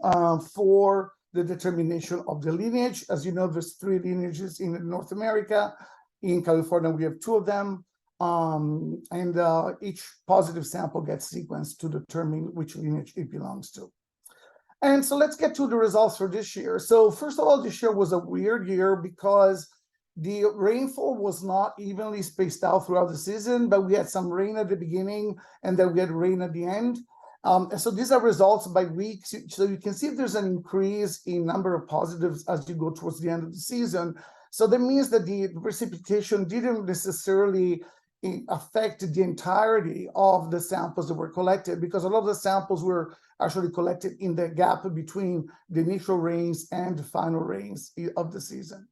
for the determination of the lineage. As you know, there's 3 lineages in North America. In California, we have 2 of them. Each positive sample gets sequenced to determine which lineage it belongs to. And so let's get to the results for this year. So first of all, this year was a weird year because The rainfall was not evenly spaced out throughout the season, but we had some rain at the beginning and then we had rain at the end. And so these are results by weeks. So you can see there's an increase in number of positives as you go towards the end of the season. So that means that the precipitation didn't necessarily affect the entirety of the samples that were collected, because a lot of the samples were actually collected in the gap between the initial rains and the final rains of the season.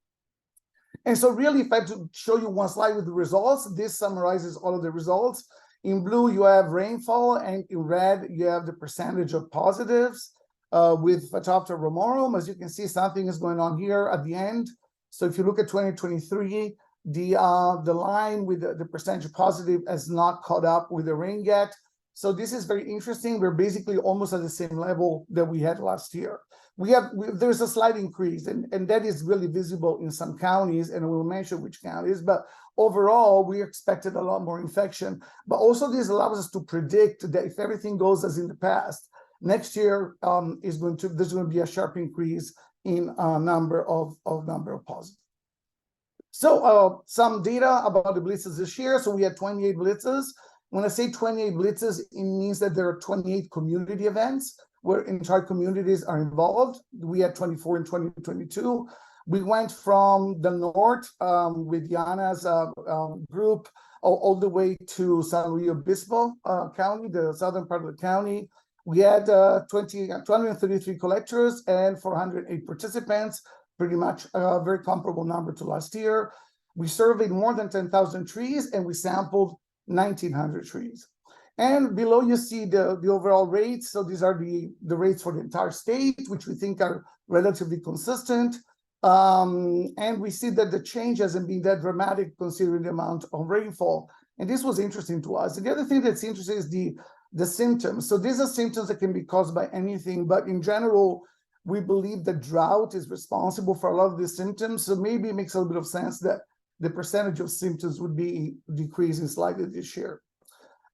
And so really, if I had to show you one slide with the results, this summarizes all of the results. In blue, you have rainfall, and in red, you have the percentage of positives with Phytophthora ramorum. As you can see, something is going on here at the end. So if you look at 2023, the line with the percentage positive has not caught up with the rain yet. So this is very interesting. We're basically almost at the same level that we had last year. There's a slight increase, and that is really visible in some counties, and we'll mention which counties, but overall, we expected a lot more infection. But also this allows us to predict that if everything goes as in the past, next year there's going to be a sharp increase in number of positives. So some data about the blitzes this year. So we had 28 blitzes. When I say 28 blitzes, it means that there are 28 community events where entire communities are involved. We had 24 in 2022. We went from the north with Diana's group all the way to San Luis Obispo County, the southern part of the county. We had 233 collectors and 408 participants, pretty much a very comparable number to last year. We surveyed more than 10,000 trees, and we sampled 1,900 trees. And below you see the overall rates. So these are the rates for the entire state, which we think are relatively consistent. And we see that the change hasn't been that dramatic considering the amount of rainfall. And this was interesting to us. And the other thing that's interesting is the symptoms. So these are symptoms that can be caused by anything, but in general, we believe that drought is responsible for a lot of these symptoms. So maybe it makes a little bit of sense that the percentage of symptoms would be decreasing slightly this year.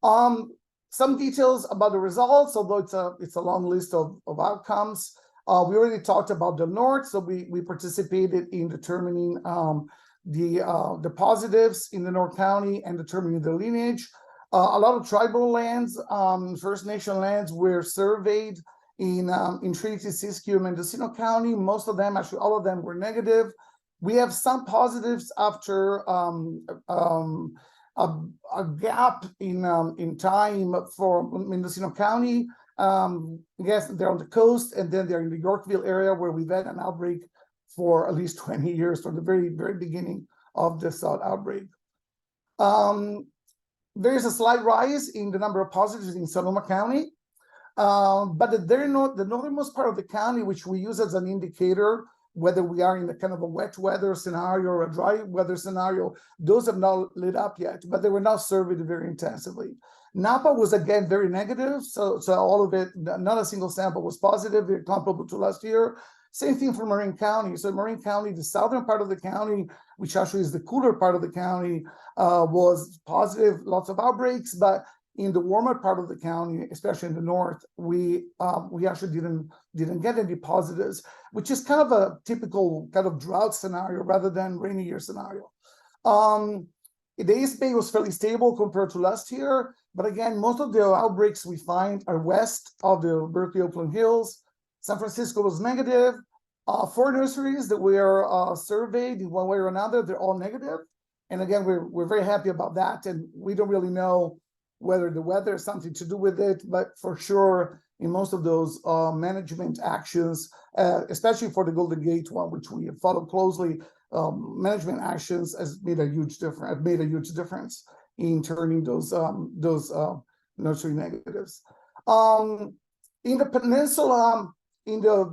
Some details about the results, although it's a long list of outcomes. We already talked about the north, so we participated in determining the positives in the North County and determining the lineage. A lot of tribal lands, First Nation lands were surveyed in Trinity, Siskiyou, Mendocino County. Most of them, actually all of them, were negative. We have some positives after a gap in time for Mendocino County. Yes, they're on the coast, and then they're in the Yorkville area where we've had an outbreak for at least 20 years, from the very, very beginning of the salt outbreak. There's a slight rise in the number of positives in Sonoma County, but the northernmost part of the county, which we use as an indicator whether we are in the kind of a wet weather scenario or a dry weather scenario, those have not lit up yet, but they were now surveyed very intensively. Napa was again very negative, so all of it, not a single sample was positive, very comparable to last year. Same thing for Marin County. So Marin County, the southern part of the county, which actually is the cooler part of the county, was positive, lots of outbreaks, but in the warmer part of the county, especially in the north, we actually didn't get any positives, which is kind of a typical kind of drought scenario rather than rainy year scenario. The East Bay was fairly stable compared to last year, but again, most of the outbreaks we find are west of the Berkeley-Oakland Hills. San Francisco was negative. 4 nurseries that were surveyed in one way or another, they're all negative. And again, we're very happy about that, and we don't really know whether the weather has something to do with it, but for sure, in most of those management actions, especially for the Golden Gate one, which we have followed closely, management actions has made a huge difference in turning those nursery negatives. In the peninsula, in the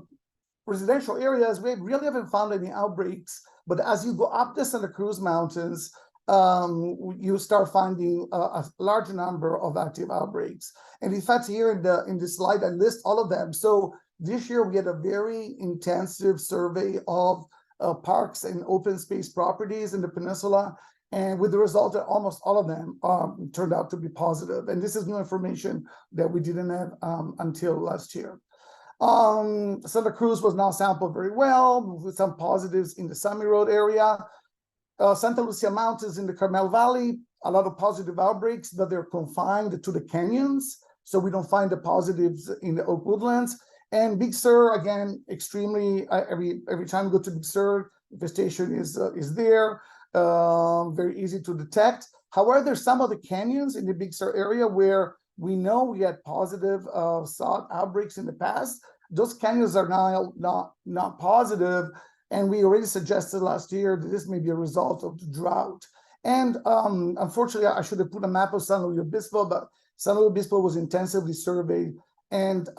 residential areas, we really haven't found any outbreaks, but as you go up the Santa Cruz Mountains, you start finding a large number of active outbreaks. And in fact, here in this slide, I list all of them. So this year we had a very intensive survey of parks and open space properties in the peninsula. And with the result that almost all of them turned out to be positive. And this is new information that we didn't have until last year. Santa Cruz was now sampled very well with some positives in the Summit Road area. Santa Lucia Mountains in the Carmel Valley, a lot of positive outbreaks, but they're confined to the canyons. So we don't find the positives in the oak woodlands. And Big Sur, again, extremely, every time we go to Big Sur, infestation is there, very easy to detect. However, there's some of the canyons in the Big Sur area where we know we had positive sod outbreaks in the past. Those canyons are now not positive, and we already suggested last year that this may be a result of the drought. And unfortunately, I should have put a map of San Luis Obispo, but San Luis Obispo was intensively surveyed, and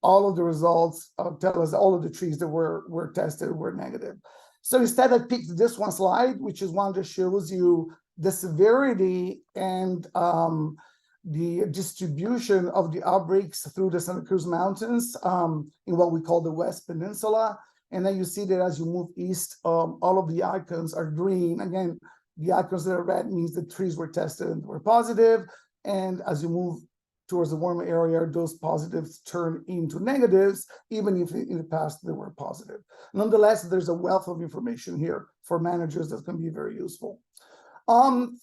all of the results tell us all of the trees that were tested were negative. So instead, I picked this one slide, which is one that shows you the severity and the distribution of the outbreaks through the Santa Cruz Mountains in what we call the West Peninsula. And then you see that as you move east, all of the icons are green. Again, the icons that are red means the trees were tested and were positive. And as you move towards the warmer area, those positives turn into negatives, even if in the past they were positive. Nonetheless, there's a wealth of information here for managers that can be very useful.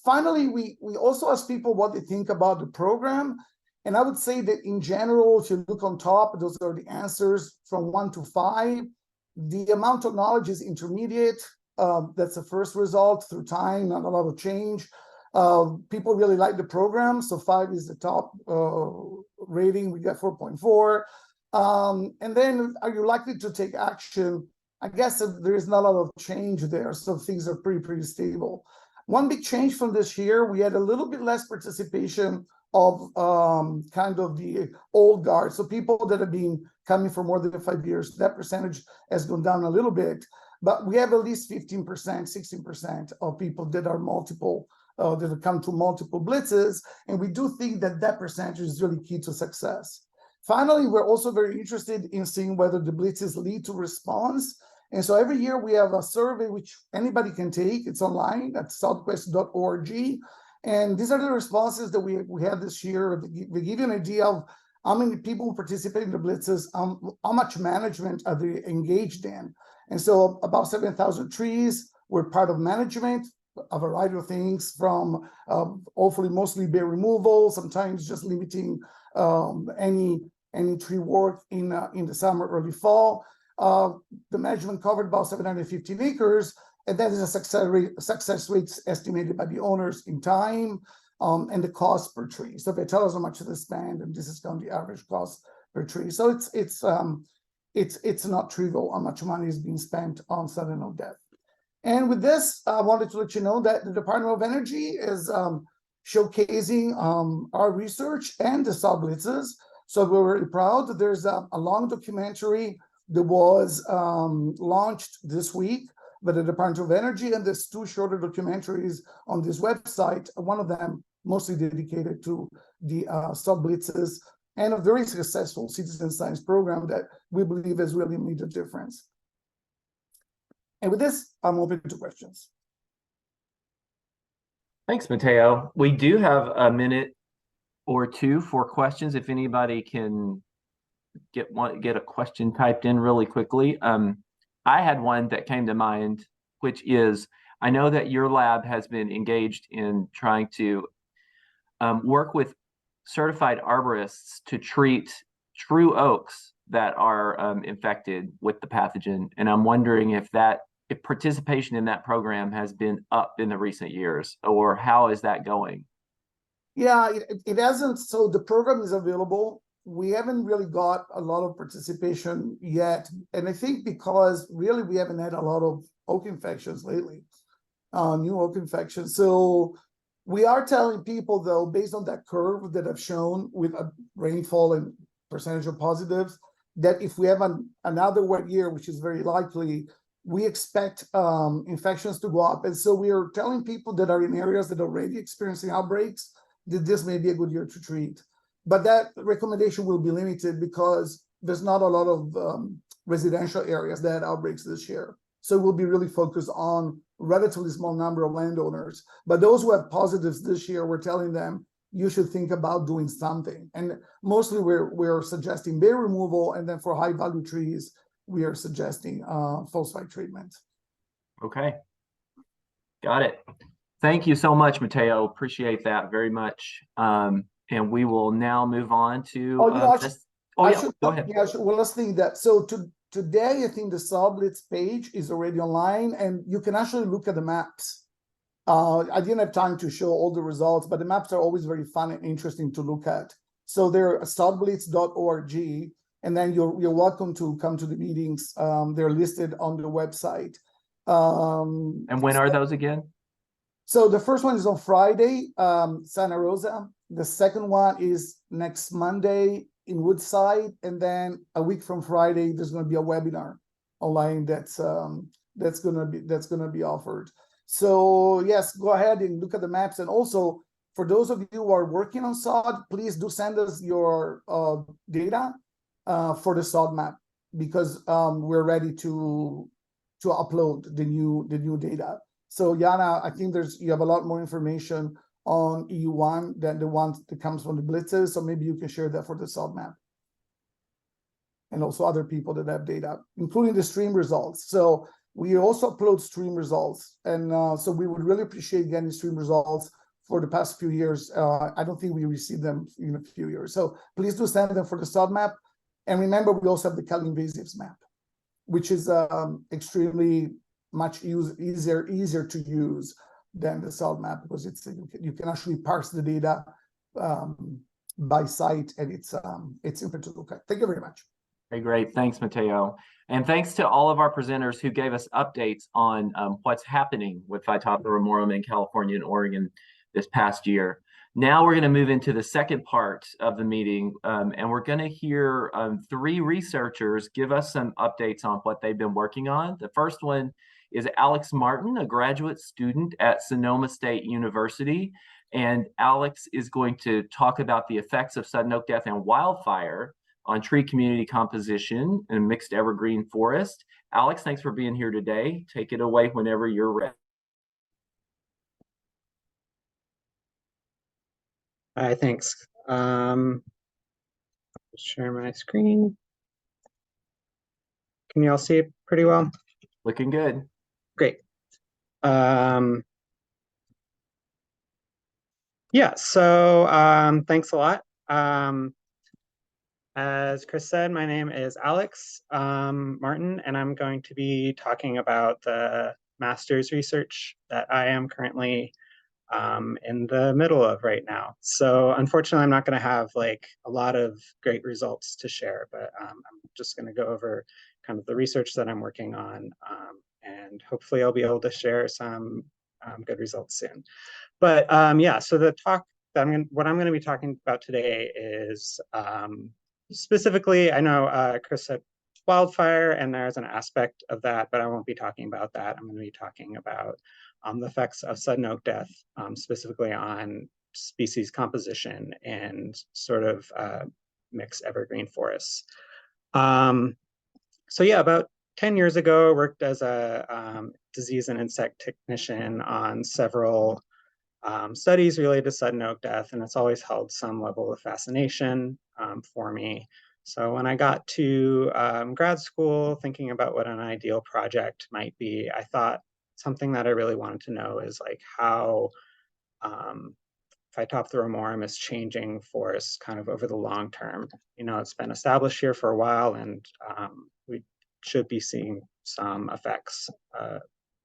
Finally, we also ask people what they think about the program. And I would say that in general, if you look on top, those are the answers from 1 to 5. The amount of knowledge is intermediate. That's the first result through time, not a lot of change. People really like the program, so 5 is the top rating. We got 4.4. And then, are you likely to take action? I guess there is not a lot of change there, so things are pretty stable. One big change from this year, we had a little bit less participation of kind of the old guard. So people that have been coming for more than 5 years, that percentage has gone down a little bit, but we have at least 15%, 16% of people that are multiple, that have come to multiple blitzes. And we do think that that percentage is really key to success. Finally, we're also very interested in seeing whether the blitzes lead to response. And so every year we have a survey which anybody can take. It's online at southwest.org. And these are the responses that we had this year. They give you an idea of how many people participate in the blitzes, how much management are they engaged in. And so about 7,000 trees were part of management, a variety of things from hopefully mostly bear removal, sometimes just limiting any tree work in the summer, early fall. The management covered about 715 acres, and that is a success rate estimated by the owners in time, and the cost per tree. So they tell us how much they spend, and this is kind of the average cost per tree. So it's not trivial how much money is being spent on sudden oak death. And with this, I wanted to let you know that the Department of Energy is showcasing our research and the sod blitzes. So we're really proud that there's a long documentary that was launched this week by the Department of Energy, and there's 2 shorter documentaries on this website, one of them mostly dedicated to the sod blitzes, and a very successful citizen science program that we believe has really made a difference. And with this, I'm open to questions. Thanks, Matteo. We do have a minute or two for questions. If anybody can get a question typed in really quickly. I had one that came to mind, which is, I know that your lab has been engaged in trying to work with certified arborists to treat true oaks that are infected with the pathogen. And I'm wondering if participation in that program has been up in the recent years, or how is that going? Yeah, it hasn't. So the program is available. We haven't really got a lot of participation yet. And I think because really we haven't had a lot of oak infections lately, new oak infections. So we are telling people, though, based on that curve that I've shown with a rainfall and percentage of positives, that if we have another wet year, which is very likely, we expect infections to go up. And so we are telling people that are in areas that are already experiencing outbreaks that this may be a good year to treat. But that recommendation will be limited because there's not a lot of residential areas that had outbreaks this year. So we'll be really focused on a relatively small number of landowners. But those who have positives this year, we're telling them, you should think about doing something. And mostly we're suggesting bear removal, and then for high value trees, we are suggesting false treatment. Okay. Got it. Thank you so much, Mateo. Appreciate that very much. And we will now move on to Oh, you know, this. I Yeah, should, go ahead. yeah, well, let's think that. So today, I think the Sublets page is already online, and you can actually look at the maps. I didn't have time to show all the results, but the maps are always very fun and interesting to look at. So they're sublets.org, and then you're welcome to come to the meetings. They're listed on the website. And when are those again? So the first one is on Friday, Santa Rosa. The second one is next Monday in Woodside, and then a week from Friday, there's going to be a webinar online that's gonna be offered. So yes, go ahead and look at the maps, and also for those of you who are working on SOD, please do send us your data for the SOD map, because we're ready to upload the new data. So Yana, I think you have a lot more information on EU1 than the one that comes from the blitzes. So maybe you can share that for the SOD map. And also other people that have data, including the stream results. So we also upload stream results. And so we would really appreciate getting stream results for the past few years. I don't think we received them in a few years. So please do send them for the SOD map. And remember, we also have the Cal invasives map, which is extremely much easier to use than the SOD map, because you can actually parse the data by site, and it's simple to look at. Thank you very much. Okay, great. Thanks, Mateo. And thanks to all of our presenters who gave us updates on what's happening with Phytophthora ramorum in California and Oregon this past year. Now we're going to move into the second part of the meeting, and we're going to hear 3 researchers give us some updates on what they've been working on. The first one is Alex Martin, a graduate student at Sonoma State University. And Alex is going to talk about the effects of sudden oak death and wildfire on tree community composition in mixed evergreen forest. Alex, thanks for being here today. Take it away whenever you're ready. Hi, thanks. Share my screen. Can you all see it pretty well? Looking good. Great. Yeah, so thanks a lot. As Chris said, my name is Alex Martin, and I'm going to be talking about the master's research that I am currently in the middle of right now. So unfortunately, I'm not going to have like a lot of great results to share, but I'm just going to go over kind of the research that I'm working on, and hopefully I'll be able to share some good results soon. But yeah, so the talk that what I'm going to be talking about today is specifically, I know Chris said wildfire, and there's an aspect of that, but I won't be talking about that. I'm going to be talking about the effects of sudden oak death, specifically on species composition and sort of mixed evergreen forests. So yeah, about 10 years ago, I worked as a disease and insect technician on several studies related to sudden oak death, and it's always held some level of fascination for me. So when I got to grad school, thinking about what an ideal project might be, I thought something that I really wanted to know is like how Phytophthora ramorum is changing forests kind of over the long term. You know, it's been established here for a while, and we should be seeing some effects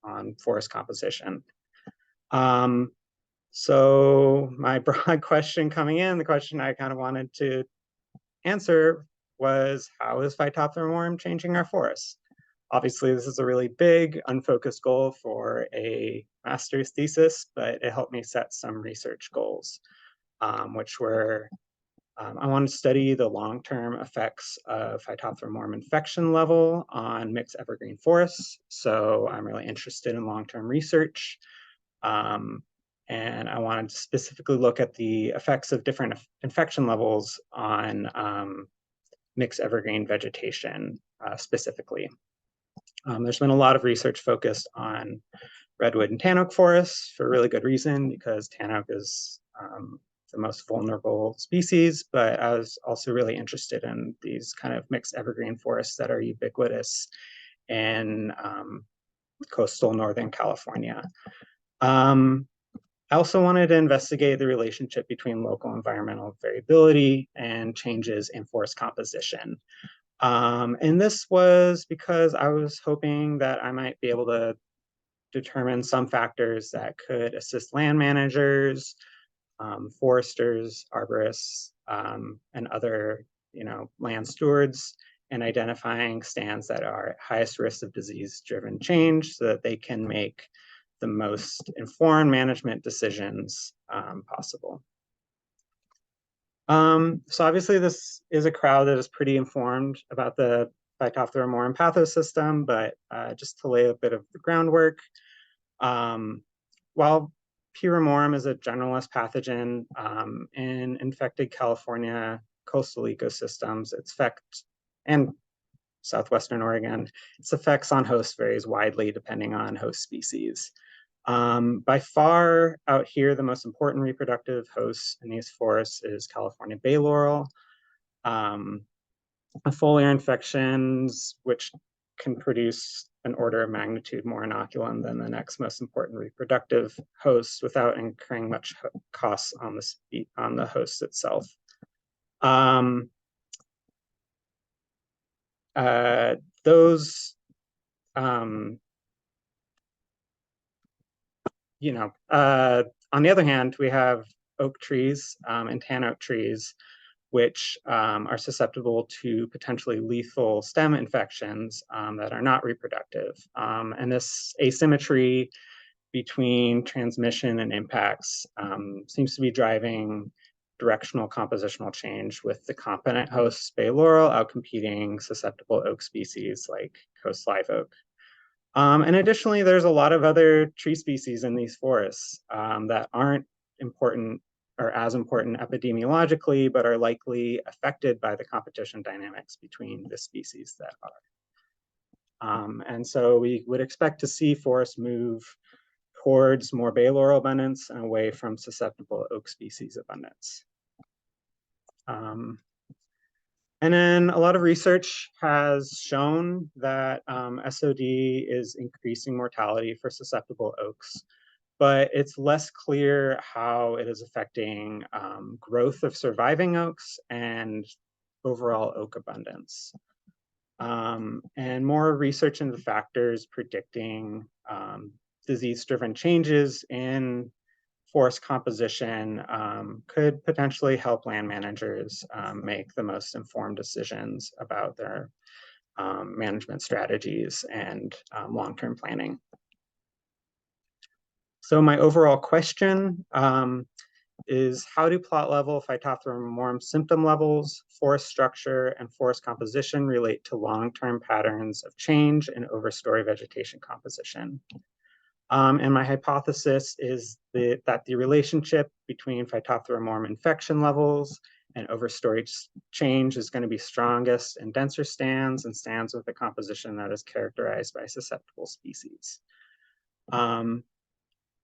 on forest composition. So my broad question coming in, the question I kind of wanted to answer was, how is Phytophthora ramorum changing our forests? Obviously, this is a really big, unfocused goal for a master's thesis, but it helped me set some research goals, which were, I wanted to study the long-term effects of Phytophthora ramorum infection level on mixed evergreen forests. So I'm really interested in long-term research. And I wanted to specifically look at the effects of different infection levels on mixed evergreen vegetation specifically. There's been a lot of research focused on redwood and tan oak forests for a really good reason, because tan oak is the most vulnerable species, but I was also really interested in these kind of mixed evergreen forests that are ubiquitous in coastal Northern California. I also wanted to investigate the relationship between local environmental variability and changes in forest composition. And this was because I was hoping that I might be able to determine some factors that could assist land managers, foresters, arborists, and other, land stewards in identifying stands that are at highest risk of disease-driven change so that they can make the most informed management decisions possible. So obviously this is a crowd that is pretty informed about the Phytophthora morum pathosystem, but just to lay a bit of the groundwork, while P. ramorum is a generalist pathogen in infected California coastal ecosystems, its effect, and southwestern Oregon, its effects on hosts varies widely depending on host species. By far out here, the most important reproductive host in these forests is California bay laurel. Foliar infections, which can produce an order of magnitude more inoculum than the next most important reproductive host without incurring much costs on the host itself. Those on the other hand, we have oak trees and tan oak trees, which are susceptible to potentially lethal stem infections that are not reproductive. And this asymmetry between transmission and impacts seems to be driving directional compositional change, with the competent host bay laurel outcompeting susceptible oak species like coast live oak. And additionally, there's a lot of other tree species in these forests that aren't important or as important epidemiologically, but are likely affected by the competition dynamics between the species that are. And so we would expect to see forests move towards more bay laurel abundance and away from susceptible oak species abundance. And then a lot of research has shown that SOD is increasing mortality for susceptible oaks, but it's less clear how it is affecting growth of surviving oaks and overall oak abundance. And more research into factors predicting disease-driven changes in forest composition could potentially help land managers make the most informed decisions about their management strategies and long-term planning. So my overall question is, how do plot level Phytophthora morum symptom levels, forest structure, and forest composition relate to long-term patterns of change in overstory vegetation composition? And my hypothesis is that the relationship between Phytophthora morum infection levels and overstory change is going to be strongest in denser stands and stands with a composition that is characterized by susceptible species.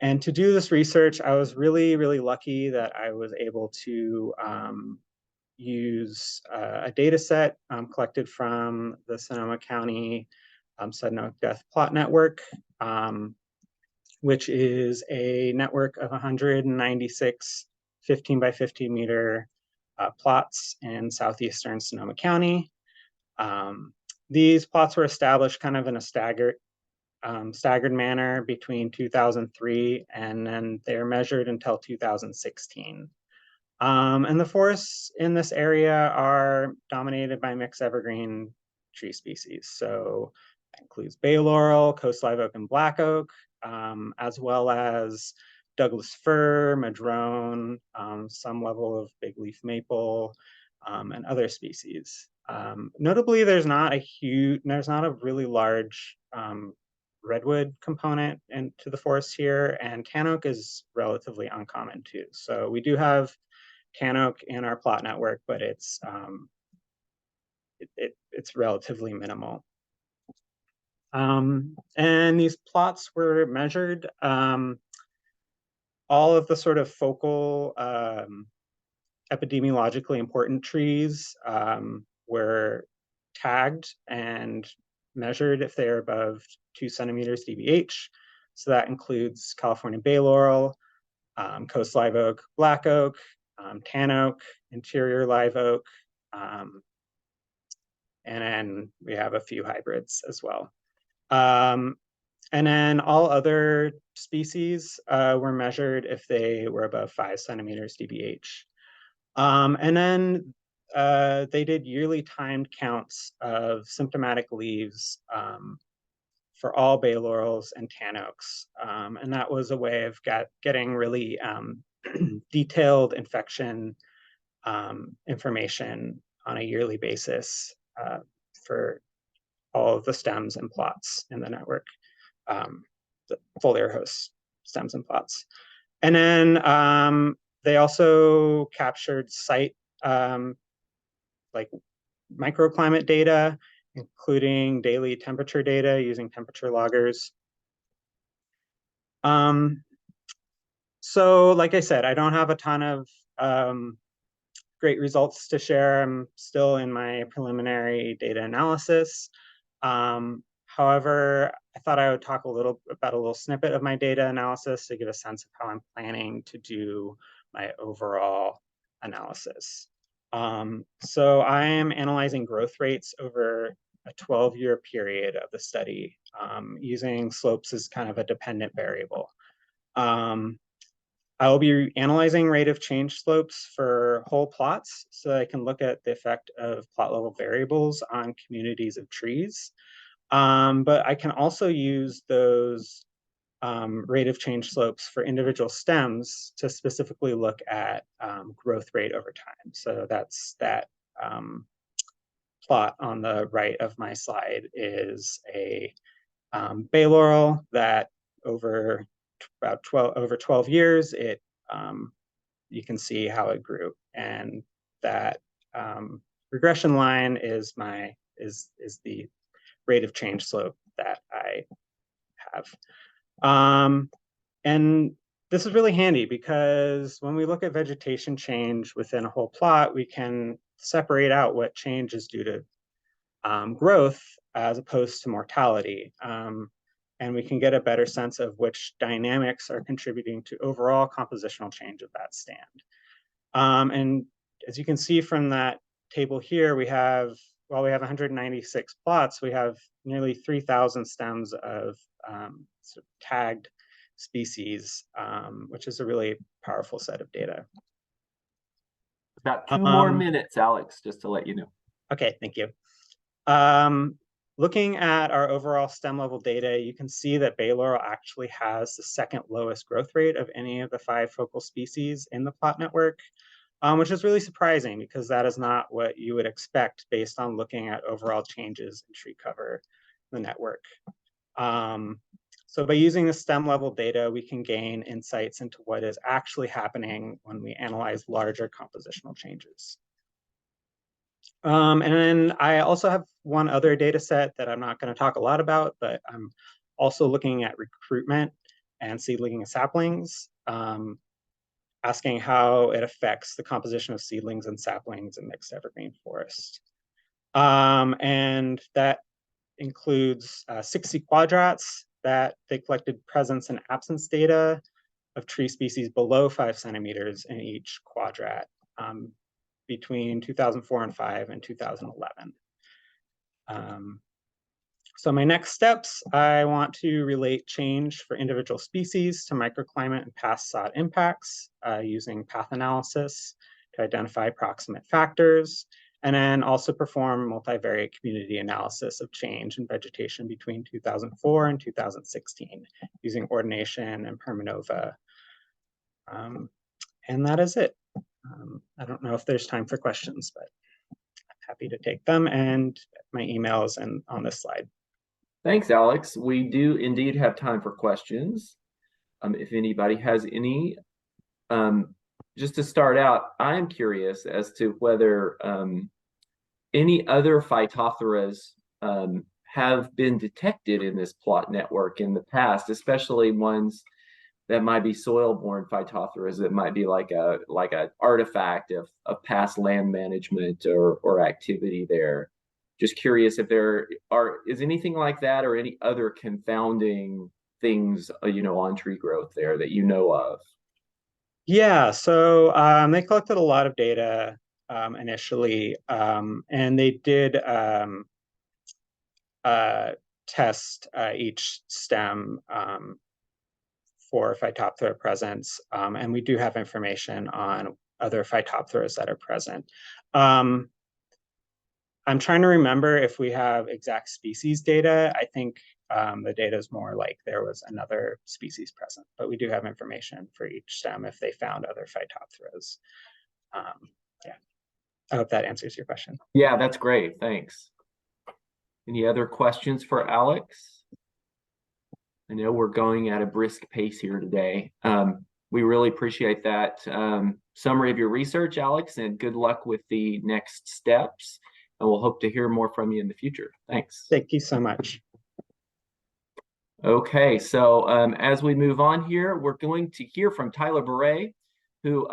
And to do this research, I was really, really lucky that I was able to use a data set collected from the Sonoma County Sudden Oak Death Plot Network, which is a network of 196 15 by 50 meter plots in southeastern Sonoma County. These plots were established kind of in a staggered manner between 2003 and then they're measured until 2016. And the forests in this area are dominated by mixed evergreen tree species. So that includes bay laurel, coast live oak, and black oak, as well as Douglas fir, madrone, some level of big leaf maple, and other species. Notably, there's not a really large redwood component into the forest here, and tan oak is relatively uncommon too. So we do have tan oak in our plot network, but it's relatively minimal. And these plots were measured. All of the sort of focal epidemiologically important trees were tagged and measured if they're above 2 centimeters dBH. So that includes California bay laurel, coast live oak, black oak, tan oak, interior live oak, and then we have a few hybrids as well. And then all other species were measured if they were above 5 centimeters dBH. And then they did yearly timed counts of symptomatic leaves for all bay laurels and tan oaks. And that was a way of getting really detailed infection information on a yearly basis for all of the stems and plots in the network, the foliar host stems and plots. And then they also captured site like microclimate data, including daily temperature data using temperature loggers. So like I said, I don't have a ton of great results to share. I'm still in my preliminary data analysis. However, I thought I would talk a little snippet of my data analysis to give a sense of how I'm planning to do my overall analysis. So I am analyzing growth rates over a 12-year period of the study, using slopes as kind of a dependent variable. I will be analyzing rate of change slopes for whole plots so I can look at the effect of plot level variables on communities of trees. But I can also use those rate of change slopes for individual stems to specifically look at growth rate over time. So that's that plot on the right of my slide is a bay laurel that over 12 years, it you can see how it grew, and that regression line is the rate of change slope that I have. And this is really handy because when we look at vegetation change within a whole plot, we can separate out what change is due to growth as opposed to mortality. And we can get a better sense of which dynamics are contributing to overall compositional change of that stand. And as you can see from that table here, we have 196 plots, we have nearly 3,000 stems of sort of tagged species, which is a really powerful set of data. About 2 more minutes, Alex, just to let you know. Okay, thank you. Looking at our overall stem level data, you can see that bay laurel actually has the second lowest growth rate of any of the 5 focal species in the plot network, which is really surprising because that is not what you would expect based on looking at overall changes in tree cover in the network. So by using the stem level data, we can gain insights into what is actually happening when we analyze larger compositional changes. And then I also have one other data set that I'm not going to talk a lot about, but I'm also looking at recruitment and seedling and saplings, asking how it affects the composition of seedlings and saplings in mixed evergreen forest. And that includes 60 quadrats that they collected presence and absence data of tree species below 5 centimeters in each quadrat between 2004 and 5 and 2011. So my next steps, I want to relate change for individual species to microclimate and past sod impacts using path analysis to identify proximate factors, and then also perform multivariate community analysis of change in vegetation between 2004 and 2016 using ordination and permanova. And that is it. I don't know if there's time for questions, but I'm happy to take them, and my email is on this slide. Thanks, Alex. We do indeed have time for questions. If anybody has any, just to start out, I'm curious as to whether any other phytophthora have been detected in this plot network in the past, especially ones that might be soil-borne phytophthora that might be like a artifact of past land management or activity there. Just curious if there is anything like that or any other confounding things, on tree growth there that you know of? Yeah, so they collected a lot of data initially, and they did test each stem for Phytophthora presence, and we do have information on other Phytophthora that are present. I'm trying to remember if we have exact species data. I think the data is more like there was another species present, but we do have information for each stem if they found other Phytophthora. Yeah, I hope that answers your question. Yeah, that's great. Thanks. Any other questions for Alex? I know we're going at a brisk pace here today. We really appreciate that summary of your research, Alex, and good luck with the next steps. And we'll hope to hear more from you in the future. Thanks. Thank you so much. Okay, so as we move on here, we're going to hear from Tyler Bure, who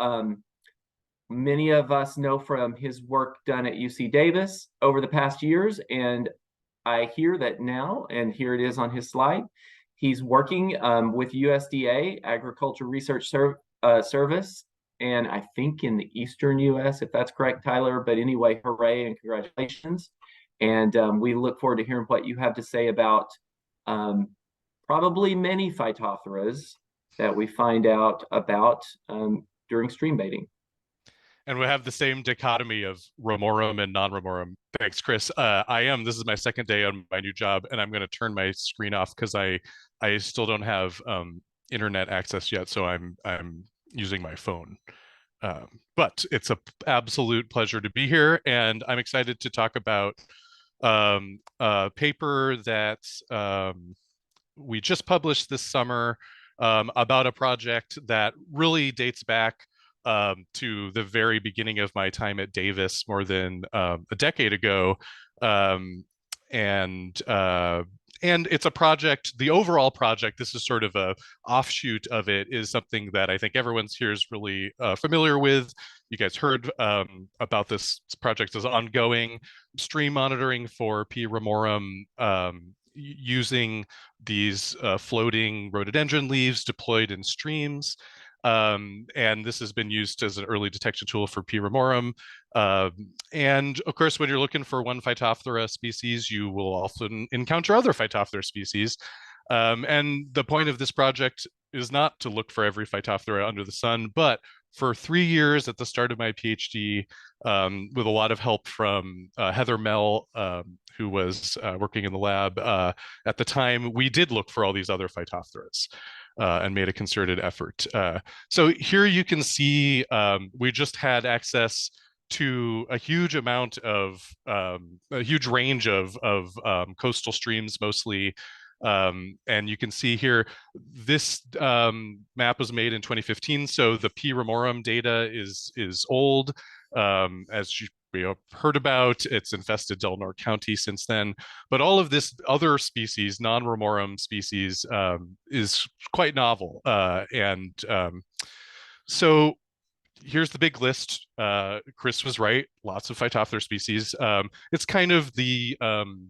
many of us know from his work done at UC Davis over the past years. And I hear that now, and here it is on his slide, he's working with USDA, Agriculture Research Service, and I think in the Eastern US, if that's correct, Tyler. But anyway, hooray and congratulations. And we look forward to hearing what you have to say about probably many Phytophthora that we find out about during stream baiting. And we have the same dichotomy of remorum and non-remorum. Thanks, Chris. This is my second day on my new job, and I'm going to turn my screen off because I still don't have internet access yet, so I'm using my phone. But it's an absolute pleasure to be here, and I'm excited to talk about a paper that we just published this summer about a project that really dates back to the very beginning of my time at Davis more than a decade ago. And it's a project, the overall project, this is sort of a offshoot of it, is something that I think everyone's here is really familiar with. You guys heard about this project is ongoing, stream monitoring for P. remorum, using these floating rhododendron leaves deployed in streams. And this has been used as an early detection tool for P. remorum. And of course, when you're looking for one Phytophthora species, you will often encounter other Phytophthora species. And the point of this project is not to look for every Phytophthora under the sun, but for 3 years at the start of my PhD, with a lot of help from Heather Mell, who was working in the lab at the time, we did look for all these other Phytophthora. And made a concerted effort. So here you can see we just had access to a huge amount of, a huge range of coastal streams mostly. And you can see here, this map was made in 2015, so the P. remorum data is old. As you heard about, it's infested Delaware County since then. But all of this other species, non-remorum species, is quite novel. So here's the big list. Chris was right, lots of Phytophthora species. It's kind of the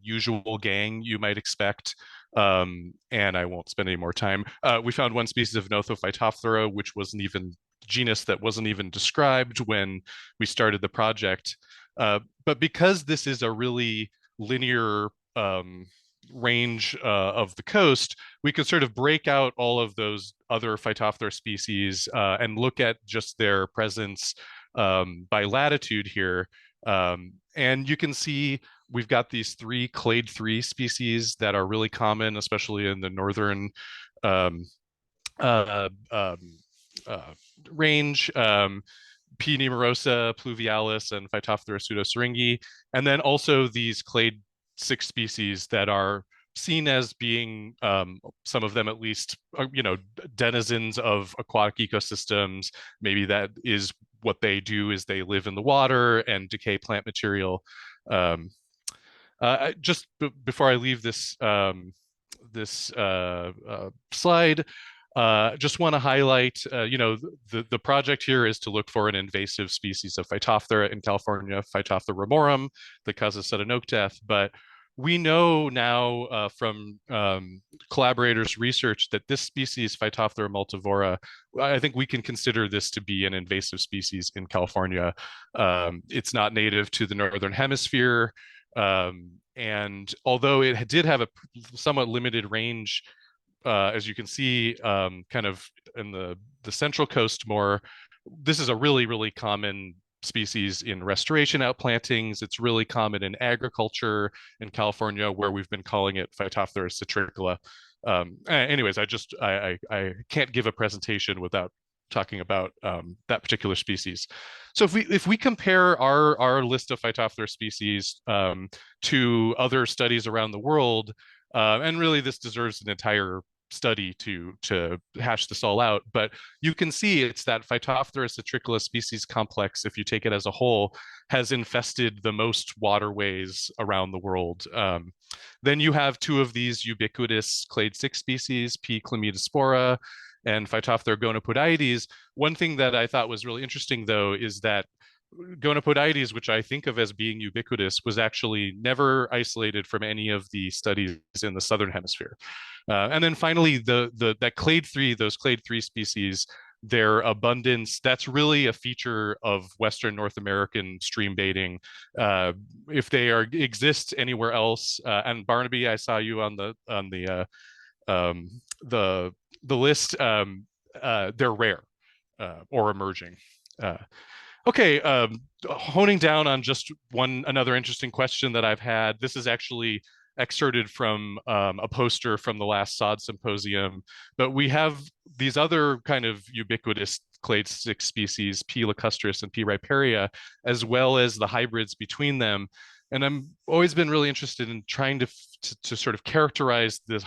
usual gang you might expect. And I won't spend any more time. We found one species of Nothophytophthora, which wasn't even genus that wasn't even described when we started the project. But because this is a really linear range of the coast, we could sort of break out all of those other Phytophthora species and look at just their presence by latitude here. And you can see we've got these 3 clade 3 species that are really common, especially in the northern range. P. numerosa, pluvialis, and Phytophthora pseudosyringae, and then also these clade 6 species that are seen as being, some of them at least, denizens of aquatic ecosystems. Maybe that is what they do, is they live in the water and decay plant material. Just before I leave this slide, just want to highlight, the project here is to look for an invasive species of Phytophthora in California, Phytophthora remorum, that causes sudden oak death. But we know now from collaborators' research that this species, Phytophthora multivora, I think we can consider this to be an invasive species in California. It's not native to the Northern Hemisphere. And although it did have a somewhat limited range, as you can see, kind of in the Central Coast more, this is a really, really common species in restoration outplantings. It's really common in agriculture in California, where we've been calling it Phytophthora citricola. Anyways, I can't give a presentation without talking about that particular species. So if we compare our list of Phytophthora species to other studies around the world, and really this deserves an entire study to hash this all out, but you can see it's that Phytophthora citricola species complex, if you take it as a whole, has infested the most waterways around the world. Then you have two of these ubiquitous clade 6 species, P. chlamydospora and Phytophthora gonopodides. One thing that I thought was really interesting, though, is that gonopodides, which I think of as being ubiquitous, was actually never isolated from any of the studies in the Southern Hemisphere. And then finally, that clade 3, those clade 3 species, their abundance, that's really a feature of Western North American stream baiting. If they exist anywhere else, and Barnaby, I saw you on the list, they're rare or emerging. Okay, honing down on just another interesting question that I've had. This is actually excerpted from a poster from the last SOD symposium, but we have these other kind of ubiquitous clade 6 species, P. lacustris and P. riparia, as well as the hybrids between them. And I'm always been really interested in trying to sort of characterize the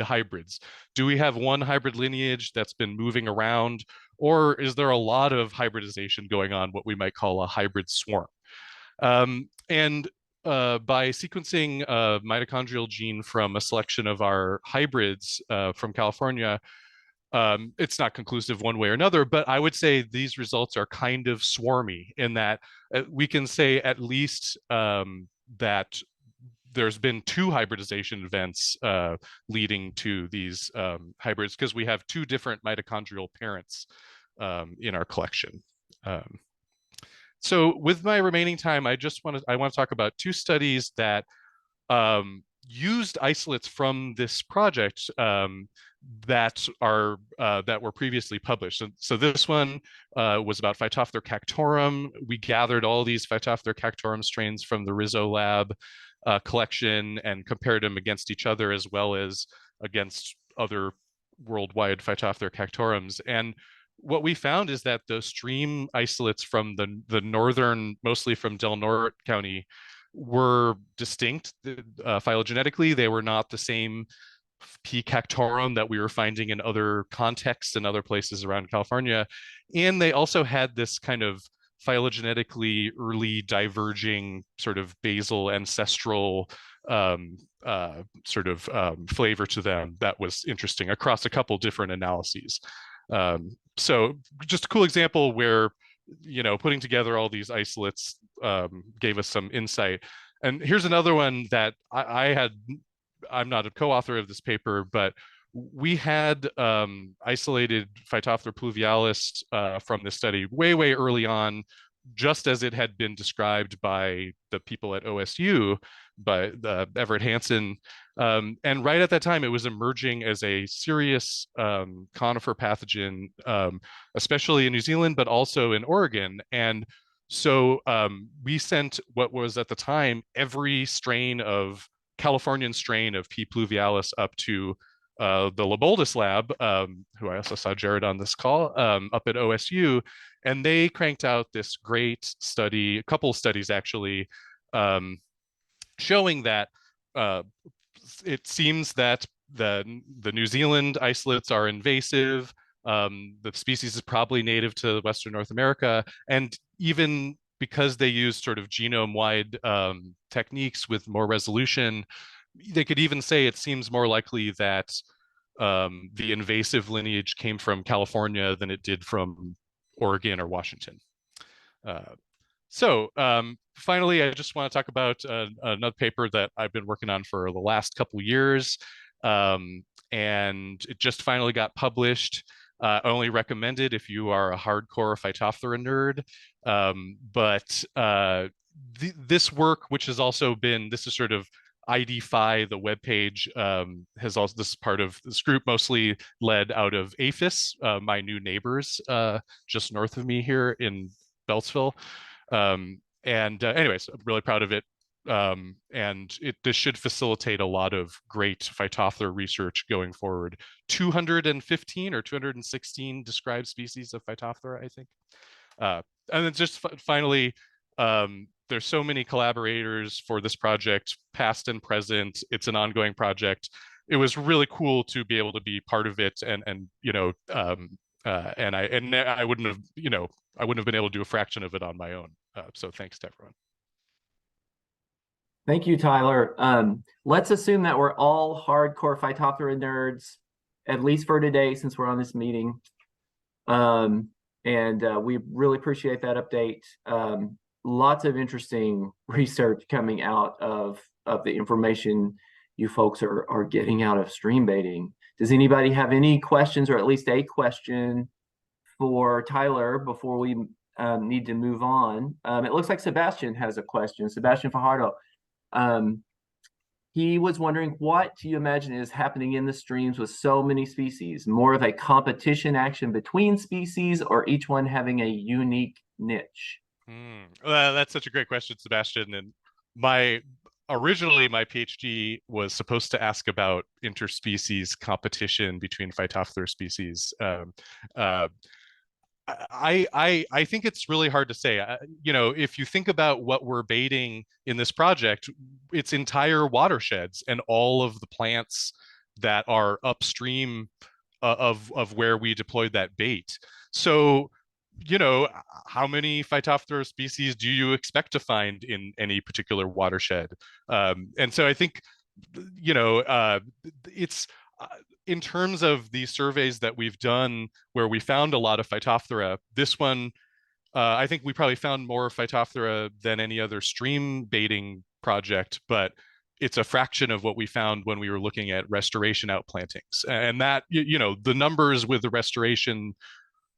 hybrids. Do we have one hybrid lineage that's been moving around, or is there a lot of hybridization going on, what we might call a hybrid swarm? By sequencing a mitochondrial gene from a selection of our hybrids from California, it's not conclusive one way or another, but I would say these results are kind of swarmy in that we can say at least that there's been 2 hybridization events leading to these hybrids, because we have 2 different mitochondrial parents in our collection. So with my remaining time, I want to talk about 2 studies that used isolates from this project that were previously published. So this one was about Phytophthora cactorum. We gathered all these Phytophthora cactorum strains from the Rizzo lab collection and compared them against each other, as well as against other worldwide Phytophthora cactorums. And what we found is that the stream isolates from the northern, mostly from Del Norte County, were distinct phylogenetically. They were not the same P. cactorum that we were finding in other contexts and other places around California. And they also had this kind of phylogenetically early diverging sort of basal ancestral flavor to them that was interesting across a couple different analyses. So just a cool example where, putting together all these isolates gave us some insight. And here's another one that I'm not a co-author of this paper, but we had isolated Phytophthora pluvialis from this study way, way early on, just as it had been described by the people at OSU, by Everett Hansen. And right at that time, it was emerging as a serious conifer pathogen, especially in New Zealand, but also in Oregon. And so we sent what was at the time every Californian strain of P. pluvialis up to the Laboldis lab, who I also saw Jared on this call, up at OSU, and they cranked out this great study, a couple of studies actually, showing that it seems that the New Zealand isolates are invasive. The species is probably native to Western North America, and even because they use sort of genome-wide techniques with more resolution, they could even say it seems more likely that the invasive lineage came from California than it did from Oregon or Washington. So finally, I just want to talk about another paper that I've been working on for the last couple years. And it just finally got published. Only recommended if you are a hardcore Phytophthora nerd. This work, which has also been, this is sort of ID5, the webpage, has also, this is part of this group, mostly led out of APHIS, my new neighbors just north of me here in Beltsville. Anyways, I'm really proud of it. This should facilitate a lot of great Phytophthora research going forward. 215 or 216 described species of Phytophthora, I think. And then just finally, there's so many collaborators for this project, past and present. It's an ongoing project. It was really cool to be able to be part of it, and I wouldn't have, I wouldn't have been able to do a fraction of it on my own. So thanks to everyone. Thank you, Tyler. Let's assume that we're all hardcore Phytophthora nerds, at least for today, since we're on this meeting. We really appreciate that update. Lots of interesting research coming out of the information you folks are getting out of stream baiting. Does anybody have any questions, or at least a question for Tyler before we need to move on? It looks like Sebastian has a question. Sebastian Fajardo. He was wondering, what do you imagine is happening in the streams with so many species? More of a competition action between species, or each one having a unique niche? Well, that's such a great question, Sebastian. And originally my PhD was supposed to ask about interspecies competition between Phytophthora species. I think it's really hard to say. If you think about what we're baiting in this project, it's entire watersheds and all of the plants that are upstream of where we deployed that bait. So, how many Phytophthora species do you expect to find in any particular watershed? And so I think, it's in terms of the surveys that we've done where we found a lot of Phytophthora, this one, I think we probably found more Phytophthora than any other stream baiting project, but it's a fraction of what we found when we were looking at restoration outplantings. And that, the numbers with the restoration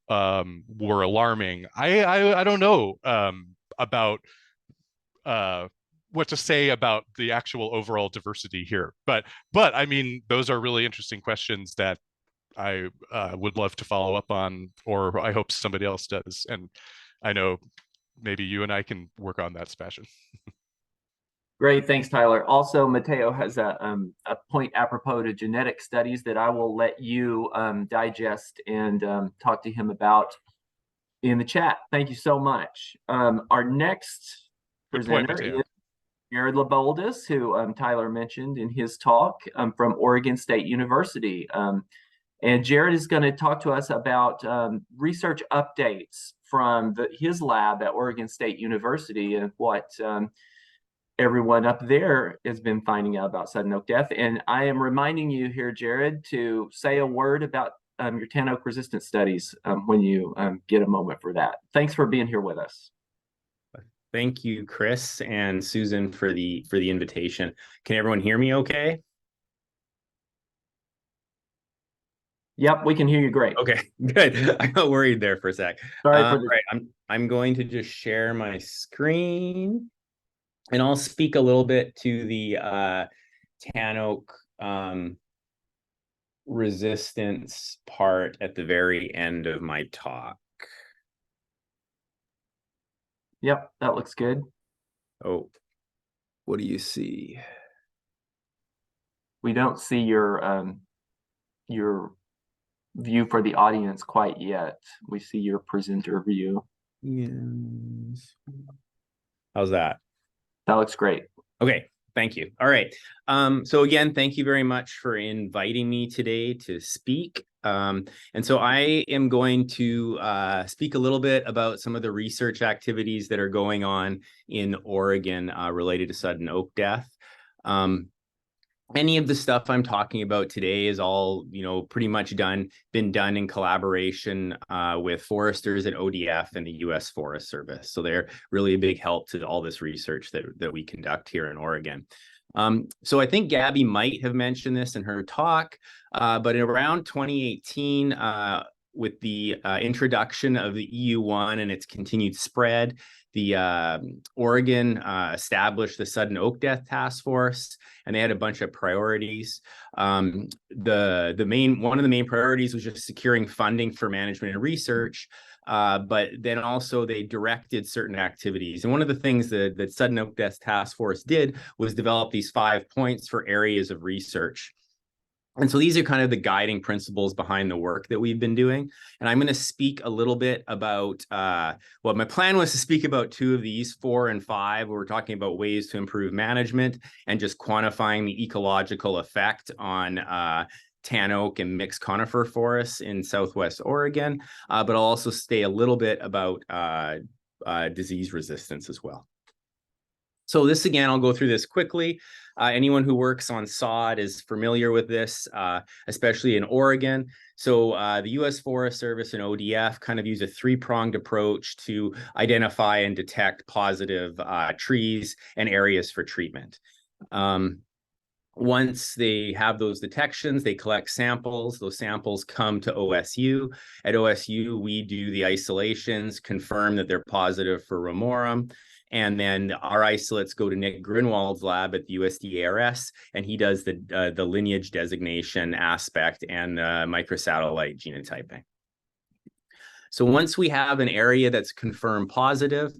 were alarming. I don't know about what to say about the actual overall diversity here, but I mean, those are really interesting questions that I would love to follow up on, or I hope somebody else does. And I know maybe you and I can work on that, Sebastian. Great, thanks, Tyler. Also, Mateo has a point apropos to genetic studies that I will let you digest and talk to him about in the chat. Thank you so much. Our next presenter is Jared Laboldis, who Tyler mentioned in his talk, from Oregon State University. And Jared is going to talk to us about research updates from his lab at Oregon State University and what everyone up there has been finding out about sudden oak death. And I am reminding you here, Jared, to say a word about your tan oak resistance studies when you get a moment for that. Thanks for being here with us. Thank you, Chris and Susan, for the invitation. Can everyone hear me okay? Yep, we can hear you great. Okay, good. I got worried there for a sec. Sorry for this. Right, I'm going to just share my screen, and I'll speak a little bit to the tan oak resistance part at the very end of my talk. Yep, that looks good. Oh, what do you see? We don't see your view for the audience quite yet. We see your presenter view. Yes. How's that? That looks great. Okay, thank you. All right. So again, thank you very much for inviting me today to speak. And so I am going to speak a little bit about some of the research activities that are going on in Oregon related to sudden oak death. any of the stuff I'm talking about today is all, pretty much been done in collaboration with foresters at ODF and the U.S. Forest Service. So they're really a big help to all this research that we conduct here in Oregon. So I think Gabby might have mentioned this in her talk, but around 2018, with the introduction of the EU1 and its continued spread, the Oregon established the Sudden Oak Death Task Force, and they had a bunch of priorities. One of the main priorities was just securing funding for management and research. But then also they directed certain activities. And one of the things that Sudden Oak Death Task Force did was develop these 5 points for areas of research. And so these are kind of the guiding principles behind the work that we've been doing. And I'm going to speak a little bit about, my plan was to speak about 2 of these, 4 and 5, where we're talking about ways to improve management and just quantifying the ecological effect on tan oak and mixed conifer forests in Southwest Oregon. But I'll also say a little bit about disease resistance as well. So this, again, I'll go through this quickly. Anyone who works on sod is familiar with this, especially in Oregon. So the U.S. Forest Service and ODF kind of use a 3-pronged approach to identify and detect positive trees and areas for treatment. Once they have those detections, they collect samples. Those samples come to OSU. At OSU, we do the isolations, confirm that they're positive for Ramorum. And then our isolates go to Nick Grinwald's lab at the USDARS, and he does the lineage designation aspect and microsatellite genotyping. So once we have an area that's confirmed positive,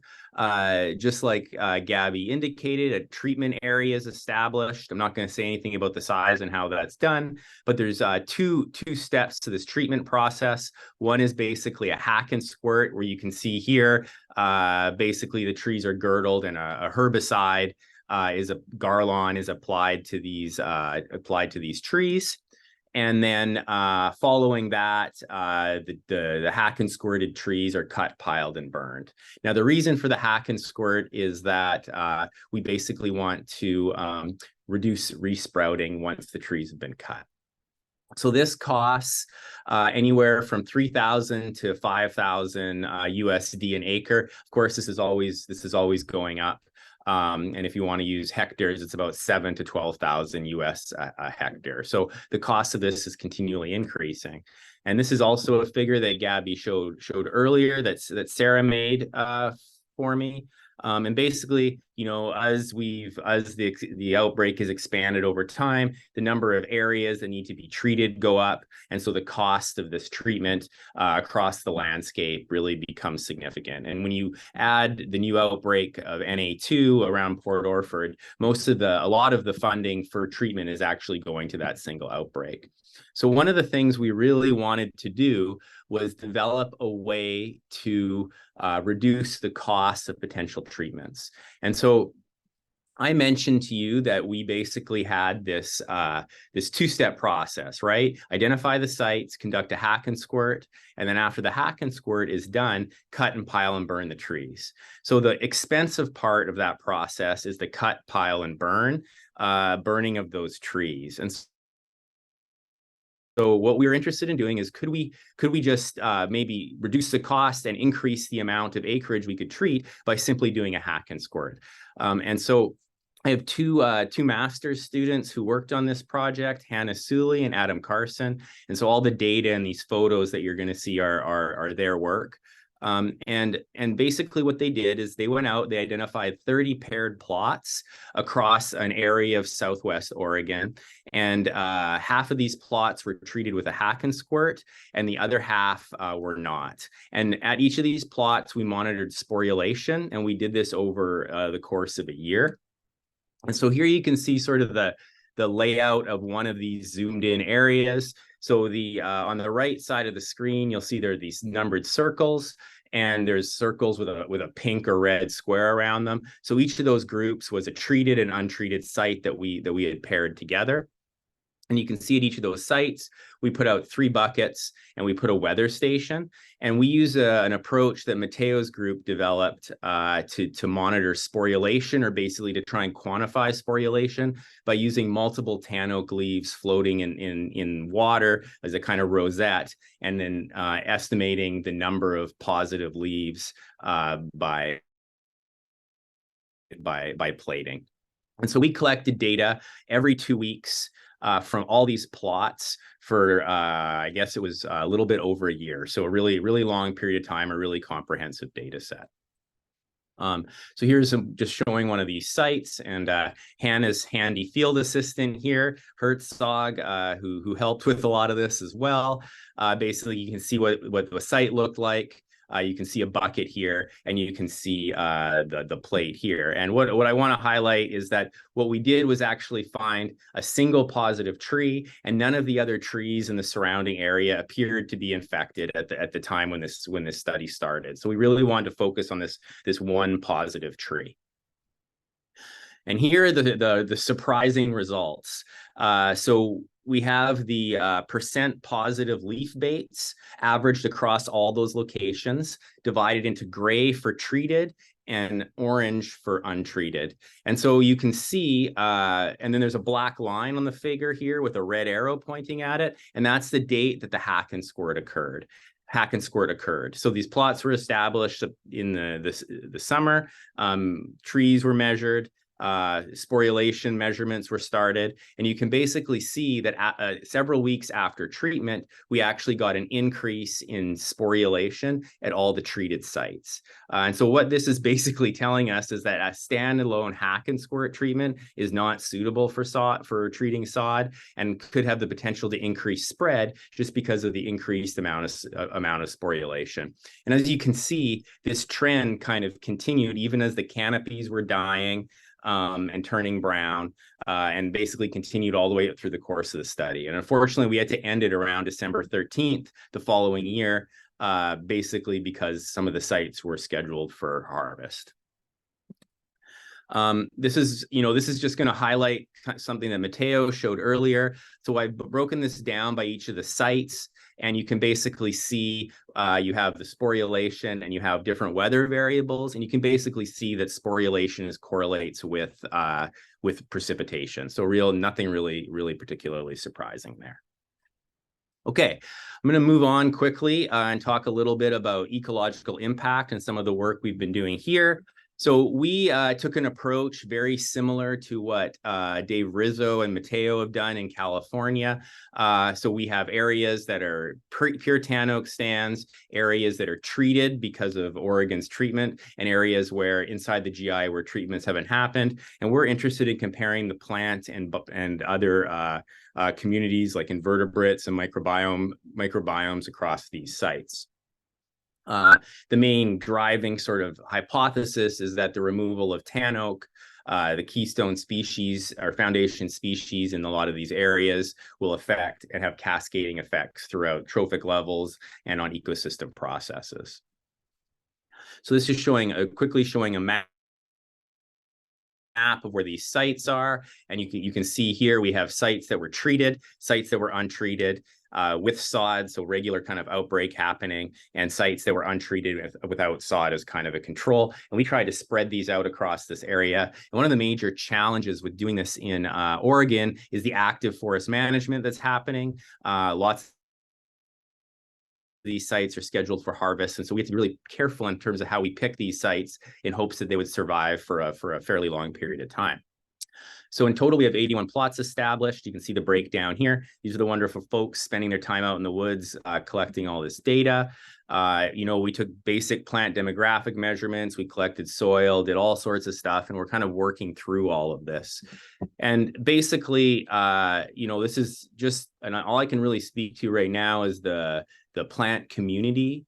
just like Gabby indicated, a treatment area is established. I'm not going to say anything about the size and how that's done, but there's two steps to this treatment process. One is basically a hack and squirt, where you can see here, basically the trees are girdled and a herbicide Garlon is applied to these trees. And then following that, the hack and squirted trees are cut, piled, and burned. Now, the reason for the hack and squirt is that we basically want to reduce resprouting once the trees have been cut. So this costs anywhere from $3,000 to $5,000 USD an acre. Of course, this is always going up. And if you want to use hectares, it's about 7,000 to 12,000 US a hectare. So the cost of this is continually increasing. And this is also a figure that Gabby showed earlier that Sarah made for me. And basically, as the outbreak has expanded over time, the number of areas that need to be treated go up. And so the cost of this treatment across the landscape really becomes significant. And when you add the new outbreak of NA2 around Port Orford, a lot of the funding for treatment is actually going to that single outbreak. So one of the things we really wanted to do was develop a way to reduce the cost of potential treatments. And so I mentioned to you that we basically had this 2-step process, right? Identify the sites, conduct a hack and squirt, and then after the hack and squirt is done, cut and pile and burn the trees. So the expensive part of that process is the cut, pile, and burning of those trees. And so what we were interested in doing is could we just maybe reduce the cost and increase the amount of acreage we could treat by simply doing a hack and squirt? And so I have two master's students who worked on this project, Hannah Suley and Adam Carson. And so all the data and these photos that you're going to see are their work. And basically what they did is they went out, they identified 30 paired plots across an area of Southwest Oregon. And half of these plots were treated with a hack and squirt, and the other half were not. And at each of these plots, we monitored sporulation, and we did this over the course of a year. And so here you can see sort of the layout of one of these zoomed in areas. So on the right side of the screen, you'll see there are these numbered circles, and there's circles with a pink or red square around them. So each of those groups was a treated and untreated site that we had paired together. And you can see at each of those sites, we put out 3 buckets and we put a weather station. And we use an approach that Mateo's group developed to monitor sporulation, or basically to try and quantify sporulation by using multiple tan oak leaves floating in water as a kind of rosette, and then estimating the number of positive leaves by plating. And so we collected data every 2 weeks from all these plots for, I guess it was a little bit over a year. So a really, really long period of time, a really comprehensive data set. So here's just showing one of these sites, and Hannah's handy field assistant here, Herzog, who helped with a lot of this as well. Basically, you can see what the site looked like. You can see a bucket here, and you can see the plate here. And what I want to highlight is that what we did was actually find a single positive tree, and none of the other trees in the surrounding area appeared to be infected at the time when this study started. So we really wanted to focus on this one positive tree. And here are the surprising results. So we have the percent positive leaf baits averaged across all those locations, divided into gray for treated and orange for untreated. And so you can see, and then there's a black line on the figure here with a red arrow pointing at it, and that's the date that the hack and squirt occurred. So these plots were established in the summer. Trees were measured. Sporulation measurements were started, and you can basically see that several weeks after treatment, we actually got an increase in sporulation at all the treated sites. And so what this is basically telling us is that a standalone hack and squirt treatment is not suitable for treating sod, and could have the potential to increase spread just because of the increased amount of sporulation. And as you can see, this trend kind of continued even as the canopies were dying and turning brown, and basically continued all the way up through the course of the study. And unfortunately, we had to end it around December 13th the following year, basically because some of the sites were scheduled for harvest. This is just going to highlight something that Mateo showed earlier. So I've broken this down by each of the sites, and you can basically see you have the sporulation and you have different weather variables, and you can basically see that sporulation correlates with precipitation. So nothing really particularly surprising there. Okay, I'm going to move on quickly and talk a little bit about ecological impact and some of the work we've been doing here. So we took an approach very similar to what Dave Rizzo and Mateo have done in California. So we have areas that are pure tan oak stands, areas that are treated because of Oregon's treatment, and areas where inside the GI where treatments haven't happened. And we're interested in comparing the plant and other communities like invertebrates and microbiomes across these sites. The main driving sort of hypothesis is that the removal of tan oak, the keystone species or foundation species in a lot of these areas, will affect and have cascading effects throughout trophic levels and on ecosystem processes. So this is quickly showing a map of where these sites are, and you can see here we have sites that were treated, sites that were untreated with sod, so regular kind of outbreak happening, and sites that were untreated without sod as kind of a control. And we tried to spread these out across this area. And one of the major challenges with doing this in Oregon is the active forest management that's happening. Lots of these sites are scheduled for harvest, and so we have to be really careful in terms of how we pick these sites in hopes that they would survive for a fairly long period of time. So in total, we have 81 plots established. You can see the breakdown here. These are the wonderful folks spending their time out in the woods collecting all this data. We took basic plant demographic measurements. We collected soil, did all sorts of stuff, and we're kind of working through all of this. And basically, this is just, and all I can really speak to right now is the plant community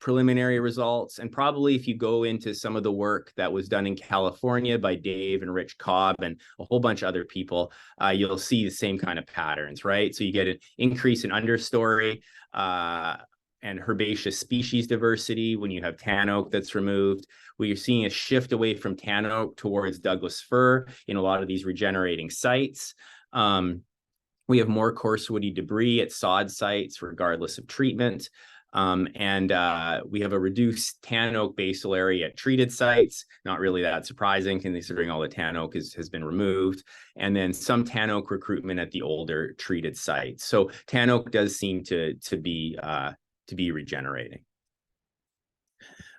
preliminary results. And probably if you go into some of the work that was done in California by Dave and Rich Cobb and a whole bunch of other people, you'll see the same kind of patterns, right? So you get an increase in understory and herbaceous species diversity when you have tan oak that's removed. Where you're seeing a shift away from tan oak towards Douglas fir in a lot of these regenerating sites. We have more coarse woody debris at sod sites regardless of treatment. We have a reduced tan oak basal area at treated sites. Not really that surprising considering all the tan oak has been removed. And then some tan oak recruitment at the older treated sites. So tan oak does seem to be regenerating.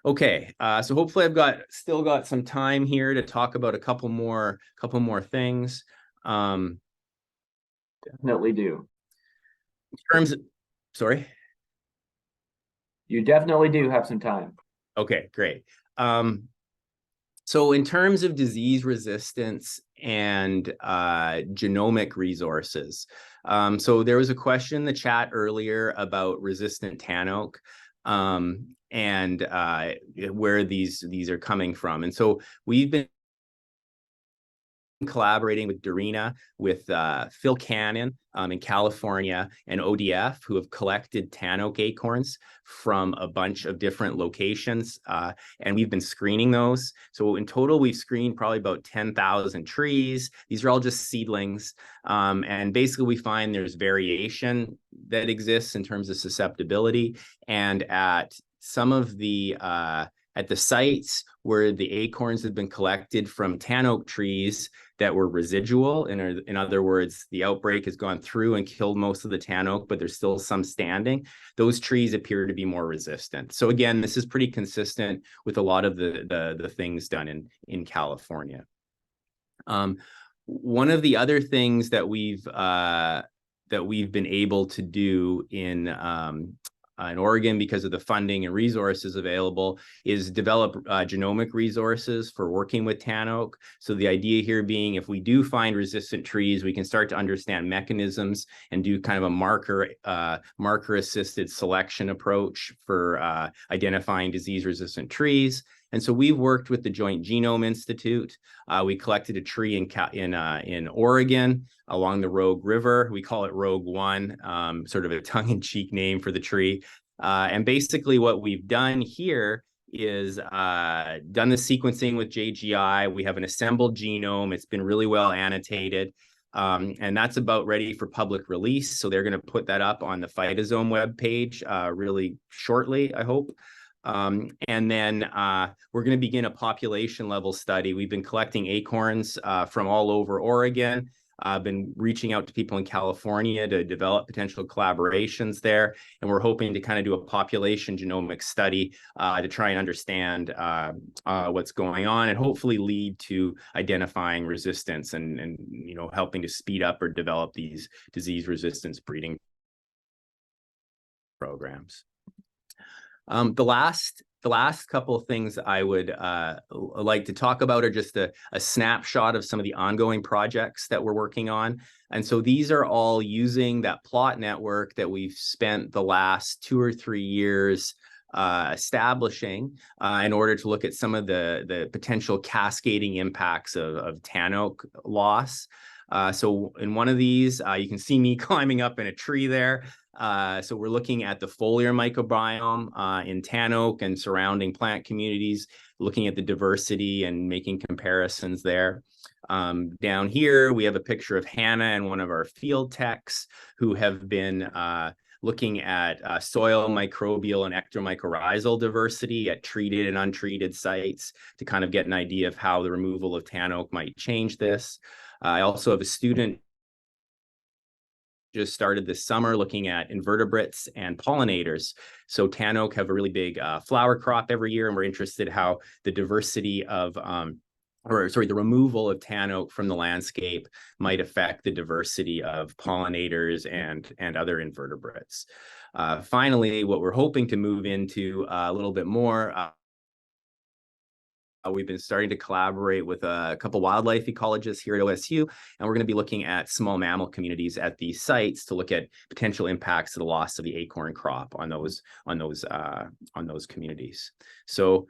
Okay, so hopefully I've still got some time here to talk about a couple more things. Definitely do. In terms of, sorry. You definitely do have some time. Okay, great. So in terms of disease resistance and genomic resources, so there was a question in the chat earlier about resistant tan oak and where these are coming from. And so we've been collaborating with Dorina, with Phil Cannon in California, and ODF, who have collected tan oak acorns from a bunch of different locations, and we've been screening those. So in total, we've screened probably about 10,000 trees. These are all just seedlings, and basically we find there's variation that exists in terms of susceptibility, and at some of the at the sites where the acorns have been collected from tan oak trees that were residual, in other words, the outbreak has gone through and killed most of the tan oak, but there's still some standing, those trees appear to be more resistant. So again, this is pretty consistent with a lot of the things done in California. One of the other things that we've been able to do in Oregon, because of the funding and resources available, is develop genomic resources for working with tan oak. So the idea here being, if we do find resistant trees, we can start to understand mechanisms and do kind of a marker assisted selection approach for identifying disease resistant trees. And so we've worked with the Joint Genome Institute. We collected a tree in Oregon along the Rogue River. We call it Rogue 1, sort of a tongue-in-cheek name for the tree. And basically what we've done here is done the sequencing with JGI. We have an assembled genome. It's been really well annotated. And that's about ready for public release. So they're going to put that up on the Phytosome webpage really shortly, I hope. And then we're going to begin a population level study. We've been collecting acorns from all over Oregon. I've been reaching out to people in California to develop potential collaborations there. And we're hoping to kind of do a population genomic study to try and understand what's going on and hopefully lead to identifying resistance and helping to speed up or develop these disease resistance breeding programs. The last couple of things I would like to talk about are just a snapshot of some of the ongoing projects that we're working on. And so these are all using that plot network that we've spent the last 2 or 3 years establishing in order to look at some of the potential cascading impacts of tan oak loss. So in one of these, you can see me climbing up in a tree there. So we're looking at the foliar microbiome in tan oak and surrounding plant communities, looking at the diversity and making comparisons there. Down here, we have a picture of Hannah and one of our field techs who have been looking at soil microbial and ectomycorrhizal diversity at treated and untreated sites to kind of get an idea of how the removal of tan oak might change this. I also have a student just started this summer looking at invertebrates and pollinators. So tan oak have a really big flower crop every year, and we're interested how the diversity of, the removal of tan oak from the landscape might affect the diversity of pollinators and other invertebrates. Finally, what we're hoping to move into a little bit more, we've been starting to collaborate with a couple wildlife ecologists here at OSU, and we're going to be looking at small mammal communities at these sites to look at potential impacts of the loss of the acorn crop on those communities. So,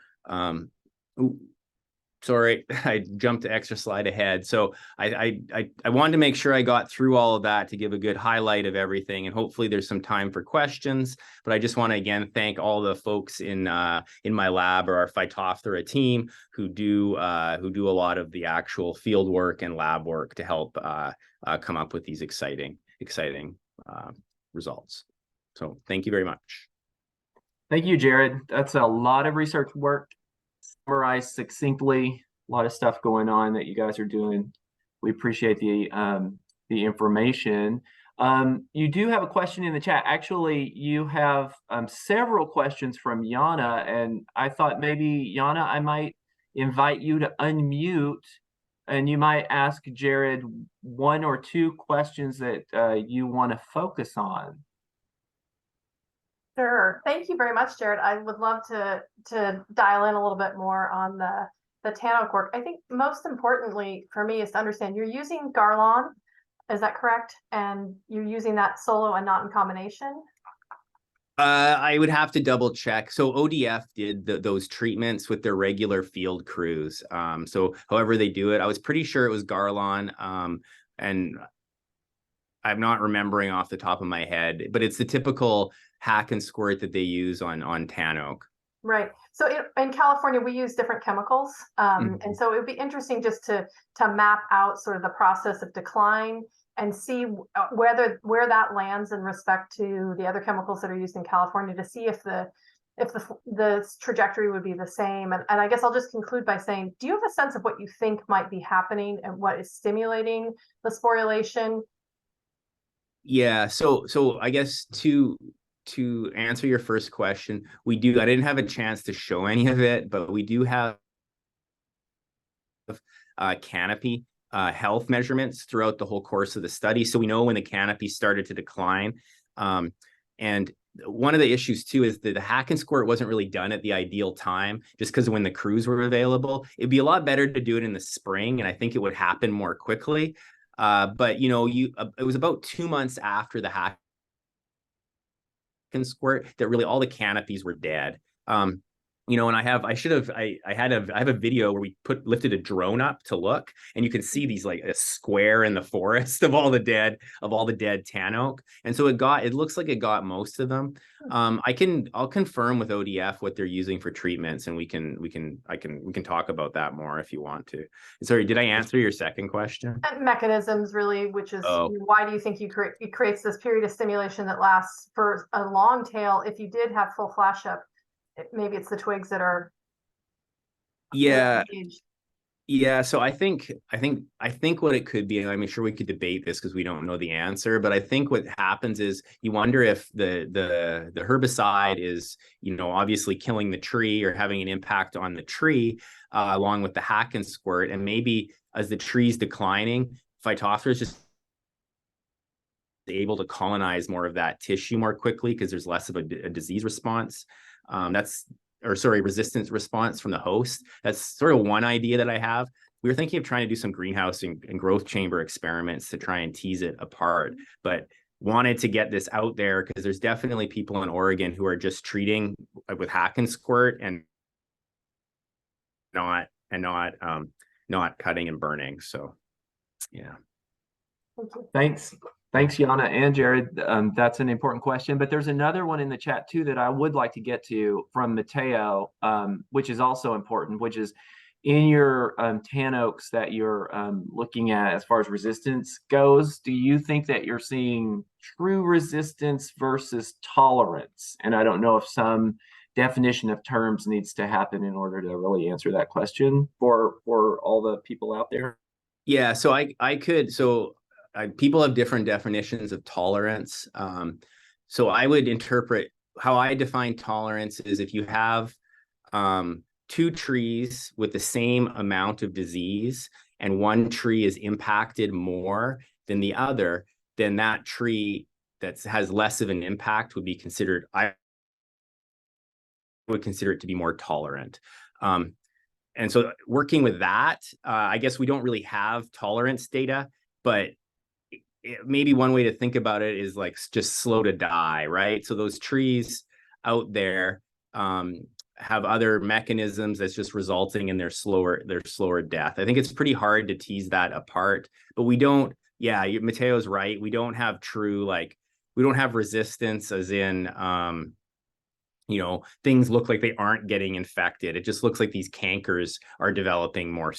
sorry, I jumped the extra slide ahead. So I wanted to make sure I got through all of that to give a good highlight of everything, and hopefully there's some time for questions. But I just want to again thank all the folks in my lab or our Phytophthora team who do a lot of the actual field work and lab work to help come up with these exciting exciting results. So thank you very much. Thank you, Jared. That's a lot of research work, summarized succinctly. A lot of stuff going on that you guys are doing. We appreciate the information. You do have a question in the chat. Actually, you have several questions from Yana, and I thought maybe, Yana, I might invite you to unmute, and you might ask Jared one or two questions that you want to focus on. Sure. Thank you very much, Jared. I would love to dial in a little bit more on the TANOC work. I think most importantly for me is to understand you're using Garlon, is that correct? And you're using that solo and not in combination? I would have to double check. So ODF did those treatments with their regular field crews. So however they do it, I was pretty sure it was Garlon. And I'm not remembering off the top of my head, but it's the typical hack and squirt that they use on TANOC. Right. So in California, we use different chemicals. And so it would be interesting just to map out sort of the process of decline and see where that lands in respect to the other chemicals that are used in California, to see if the trajectory would be the same. And I guess I'll just conclude by saying, do you have a sense of what you think might be happening and what is stimulating the sporulation? Yeah, so I guess to answer your first question, I didn't have a chance to show any of it, but we do have canopy health measurements throughout the whole course of the study. So we know when the canopy started to decline. And one of the issues too is that the hack and squirt wasn't really done at the ideal time, just because when the crews were available. It'd be a lot better to do it in the spring, and I think it would happen more quickly. But you know, it was about 2 months after the hack and squirt that really all the canopies were dead. You know, and I have a video where we lifted a drone up to look, and you can see these like a square in the forest of all the dead TANOC. And so it looks like it got most of them. I'll confirm with ODF what they're using for treatments, and we can talk about that more if you want to. Sorry, did I answer your second question? Mechanisms, really, which is why do you think it creates this period of stimulation that lasts for a long tail? If you did have full flash up, maybe it's the twigs that are engaged. Yeah, so I think what it could be, and I'm sure we could debate this because we don't know the answer, but I think what happens is you wonder if the herbicide is, you know, obviously killing the tree or having an impact on the tree along with the hack and squirt, and maybe as the tree's declining, Phytophthora is just able to colonize more of that tissue more quickly because there's less of a disease response. Resistance response from the host. That's sort of one idea that I have. We were thinking of trying to do some greenhouse and growth chamber experiments to try and tease it apart, but wanted to get this out there because there's definitely people in Oregon who are just treating with hack and squirt and not cutting and burning. So, yeah. Thanks, Yana and Jared. That's an important question, but there's another one in the chat too that I would like to get to from Mateo, which is also important, which is in your TANOCs that you're looking at as far as resistance goes. Do you think that you're seeing true resistance versus tolerance? And I don't know if some definition of terms needs to happen in order to really answer that question for all the people out there. Yeah, so people have different definitions of tolerance. So I would interpret how I define tolerance is if you have 2 trees with the same amount of disease and one tree is impacted more than the other, then that tree that has less of an impact would be considered, I would consider it to be more tolerant. And so working with that, I guess we don't really have tolerance data, but maybe one way to think about it is like just slow to die, right? So those trees out there have other mechanisms that's just resulting in their slower death. I think it's pretty hard to tease that apart, but we don't. Yeah, Mateo's right. We don't have we don't have resistance as in you know, things look like they aren't getting infected. It just looks like these cankers are developing more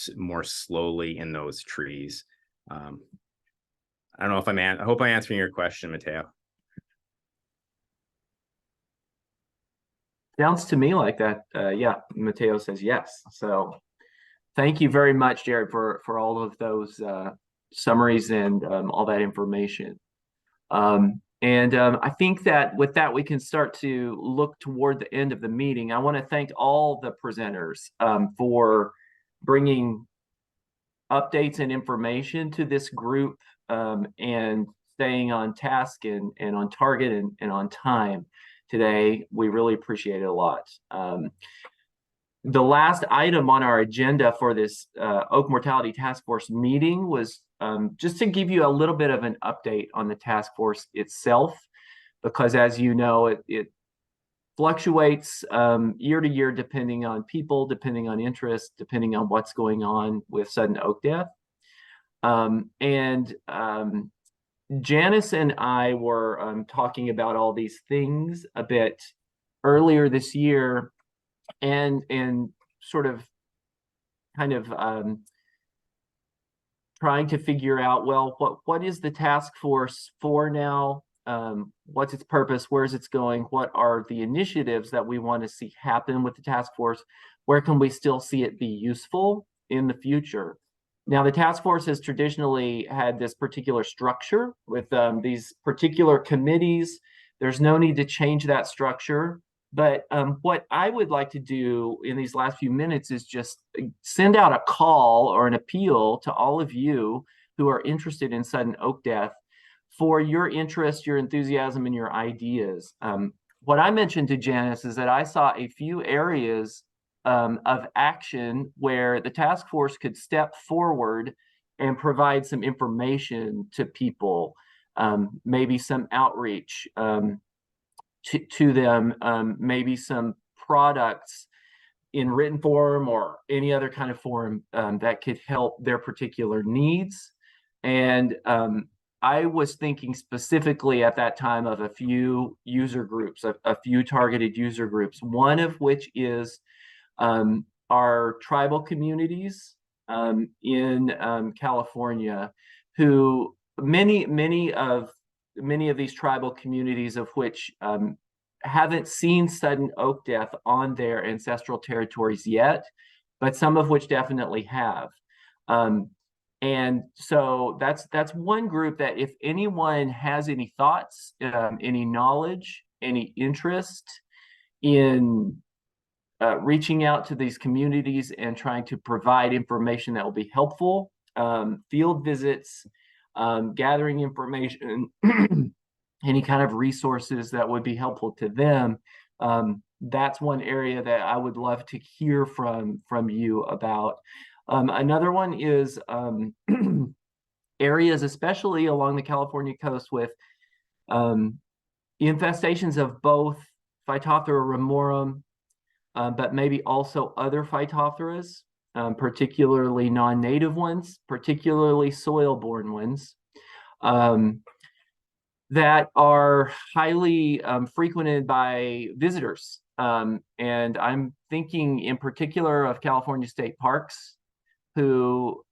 slowly in those trees. I don't know if I hope I'm answering your question, Mateo. Sounds to me like that. Yeah, Mateo says yes. So thank you very much, Jared, for all of those summaries and all that information. I think that with that, we can start to look toward the end of the meeting. I want to thank all the presenters for bringing updates and information to this group and staying on task and on target and on time today. We really appreciate it a lot. The last item on our agenda for this Oak Mortality Task Force meeting was just to give you a little bit of an update on the task force itself, because as you know, it fluctuates year to year depending on people, depending on interest, depending on what's going on with sudden oak death. Janice and I were talking about all these things a bit earlier this year, and sort of kind of trying to figure out, well, what is the task force for now? What's its purpose? Where's it's going? What are the initiatives that we want to see happen with the task force? Where can we still see it be useful in the future? Now, the task force has traditionally had this particular structure with these particular committees. There's no need to change that structure. But what I would like to do in these last few minutes is just send out a call or an appeal to all of you who are interested in sudden oak death for your interest, your enthusiasm, and your ideas. What I mentioned to Janice is that I saw a few areas of action where the task force could step forward and provide some information to people, maybe some outreach to them, maybe some products in written form or any other kind of form that could help their particular needs. And I was thinking specifically at that time of a few user groups, a few targeted user groups, one of which is our tribal communities in California, who many of these tribal communities of which haven't seen sudden oak death on their ancestral territories yet, but some of which definitely have. And so that's one group that if anyone has any thoughts, any knowledge, any interest in reaching out to these communities and trying to provide information that will be helpful, field visits, gathering information, any kind of resources that would be helpful to them. That's one area that I would love to hear from you about. Another one is areas, especially along the California coast, with infestations of both Phytophthora ramorum, but maybe also other Phytoptheras, particularly non-native ones, particularly soil-borne ones, that are highly frequented by visitors. And I'm thinking in particular of California state parks, who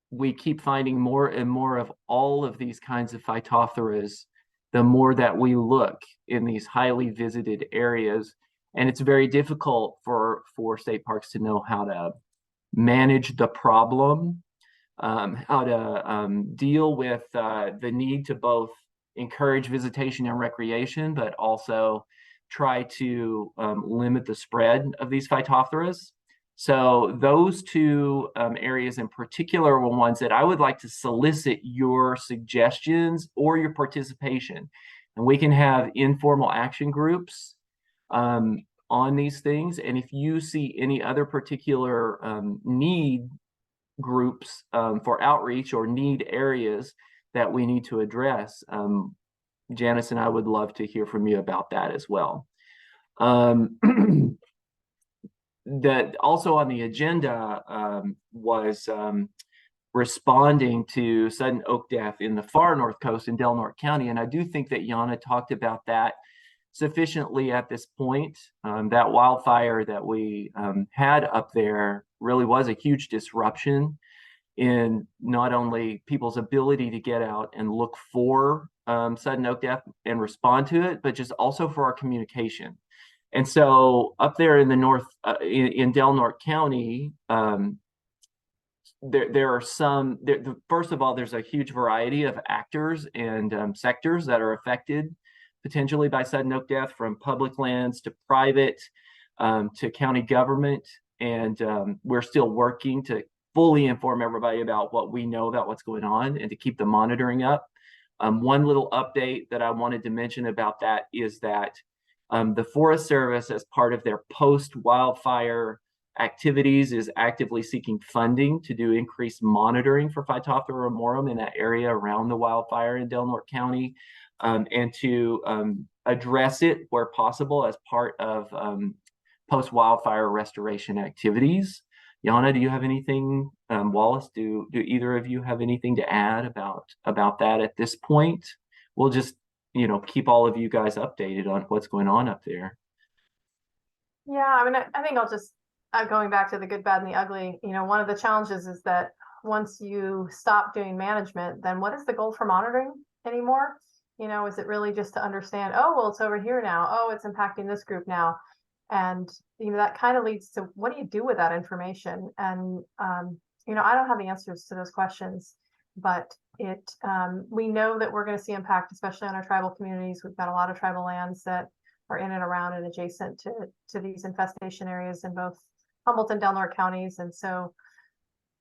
we keep finding more and more of all of these kinds of Phytoptheras the more that we look in these highly visited areas. And it's very difficult for state parks to know how to manage the problem, how to deal with the need to both encourage visitation and recreation, but also try to limit the spread of these Phytoptheras. So those two areas in particular were ones that I would like to solicit your suggestions or your participation. And we can have informal action groups on these things. And if you see any other particular need groups for outreach or need areas that we need to address, Janice and I would love to hear from you about that as well. That also on the agenda was responding to sudden oak death in the far north coast in Del Norte County. And I do think that Yana talked about that sufficiently at this point. That wildfire that we had up there really was a huge disruption in not only people's ability to get out and look for sudden oak death and respond to it, but just also for our communication. And so up there in the north, in Del Norte County, there are some, first of all, there's a huge variety of actors and sectors that are affected potentially by sudden oak death, from public lands to private to county government. And we're still working to fully inform everybody about what we know about what's going on and to keep the monitoring up. One little update that I wanted to mention about that is that the Forest Service, as part of their post-wildfire activities, is actively seeking funding to do increased monitoring for Phytophthora ramorum in that area around the wildfire in Del Norte County, and to address it where possible as part of post-wildfire restoration activities. Yana, do you have anything? Wallace, do either of you have anything to add about that at this point? We'll just, keep all of you guys updated on what's going on up there. Yeah, I mean, I think I'll just, going back to the good, bad, and the ugly, one of the challenges is that once you stop doing management, then what is the goal for monitoring anymore? Is it really just to understand, oh, well, it's over here now. Oh, it's impacting this group now. And, that kind of leads to, what do you do with that information? And, I don't have the answers to those questions, but we know that we're going to see impact, especially on our tribal communities. We've got a lot of tribal lands that are in and around and adjacent to these infestation areas in both Humboldt and Del Norte counties. And so,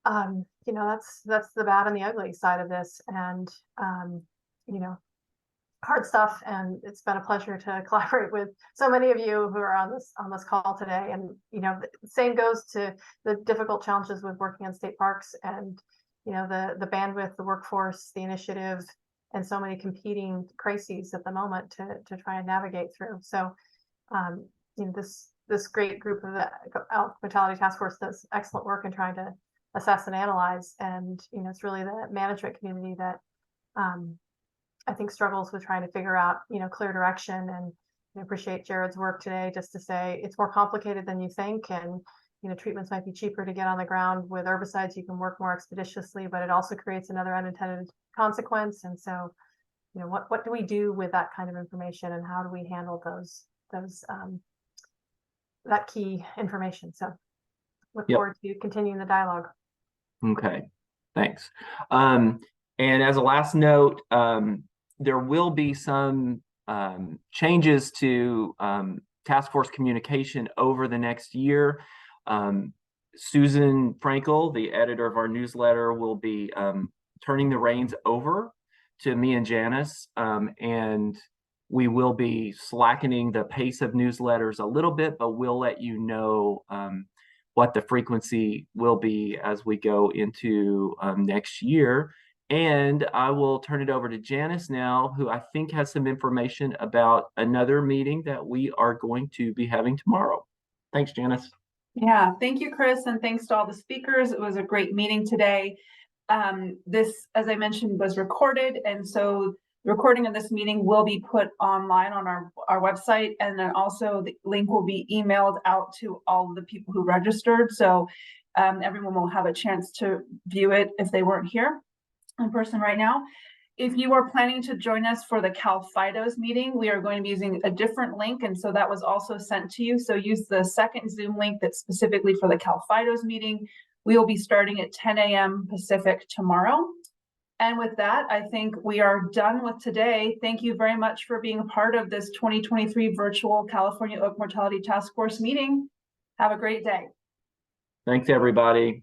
that's the bad and the ugly side of this. And, hard stuff. And it's been a pleasure to collaborate with so many of you who are on this call today. And, the same goes to the difficult challenges with working on state parks and, the bandwidth, the workforce, the initiative, and so many competing crises at the moment to try and navigate through. So, this great group of the Elk Mortality Task Force does excellent work in trying to assess and analyze. And, it's really the management community that I think struggles with trying to figure out, clear direction. And I appreciate Jared's work today just to say it's more complicated than you think. And, treatments might be cheaper to get on the ground. With herbicides, you can work more expeditiously, but it also creates another unintended consequence. And so, what do we do with that kind of information, and how do we handle that key information? So look forward to continuing the dialogue. Okay, thanks. And as a last note, there will be some changes to task force communication over the next year. Susan Frankel, the editor of our newsletter, will be turning the reins over to me and Janice, and we will be slackening the pace of newsletters a little bit, but we'll let you know what the frequency will be as we go into next year. And I will turn it over to Janice now, who I think has some information about another meeting that we are going to be having tomorrow. Thanks, Janice. Yeah, thank you, Chris, and thanks to all the speakers. It was a great meeting today. This, as I mentioned, was recorded, and so the recording of this meeting will be put online on our website, and then also the link will be emailed out to all of the people who registered, so everyone will have a chance to view it if they weren't here in person right now. If you are planning to join us for the CalPhytos meeting, we are going to be using a different link, and so that was also sent to you. So use the second Zoom link that's specifically for the CalPhytos meeting. We will be starting at 10 a.m. Pacific tomorrow. And with that, I think we are done with today. Thank you very much for being a part of this 2023 virtual California Oak Mortality Task Force meeting. Have a great day. Thanks, everybody.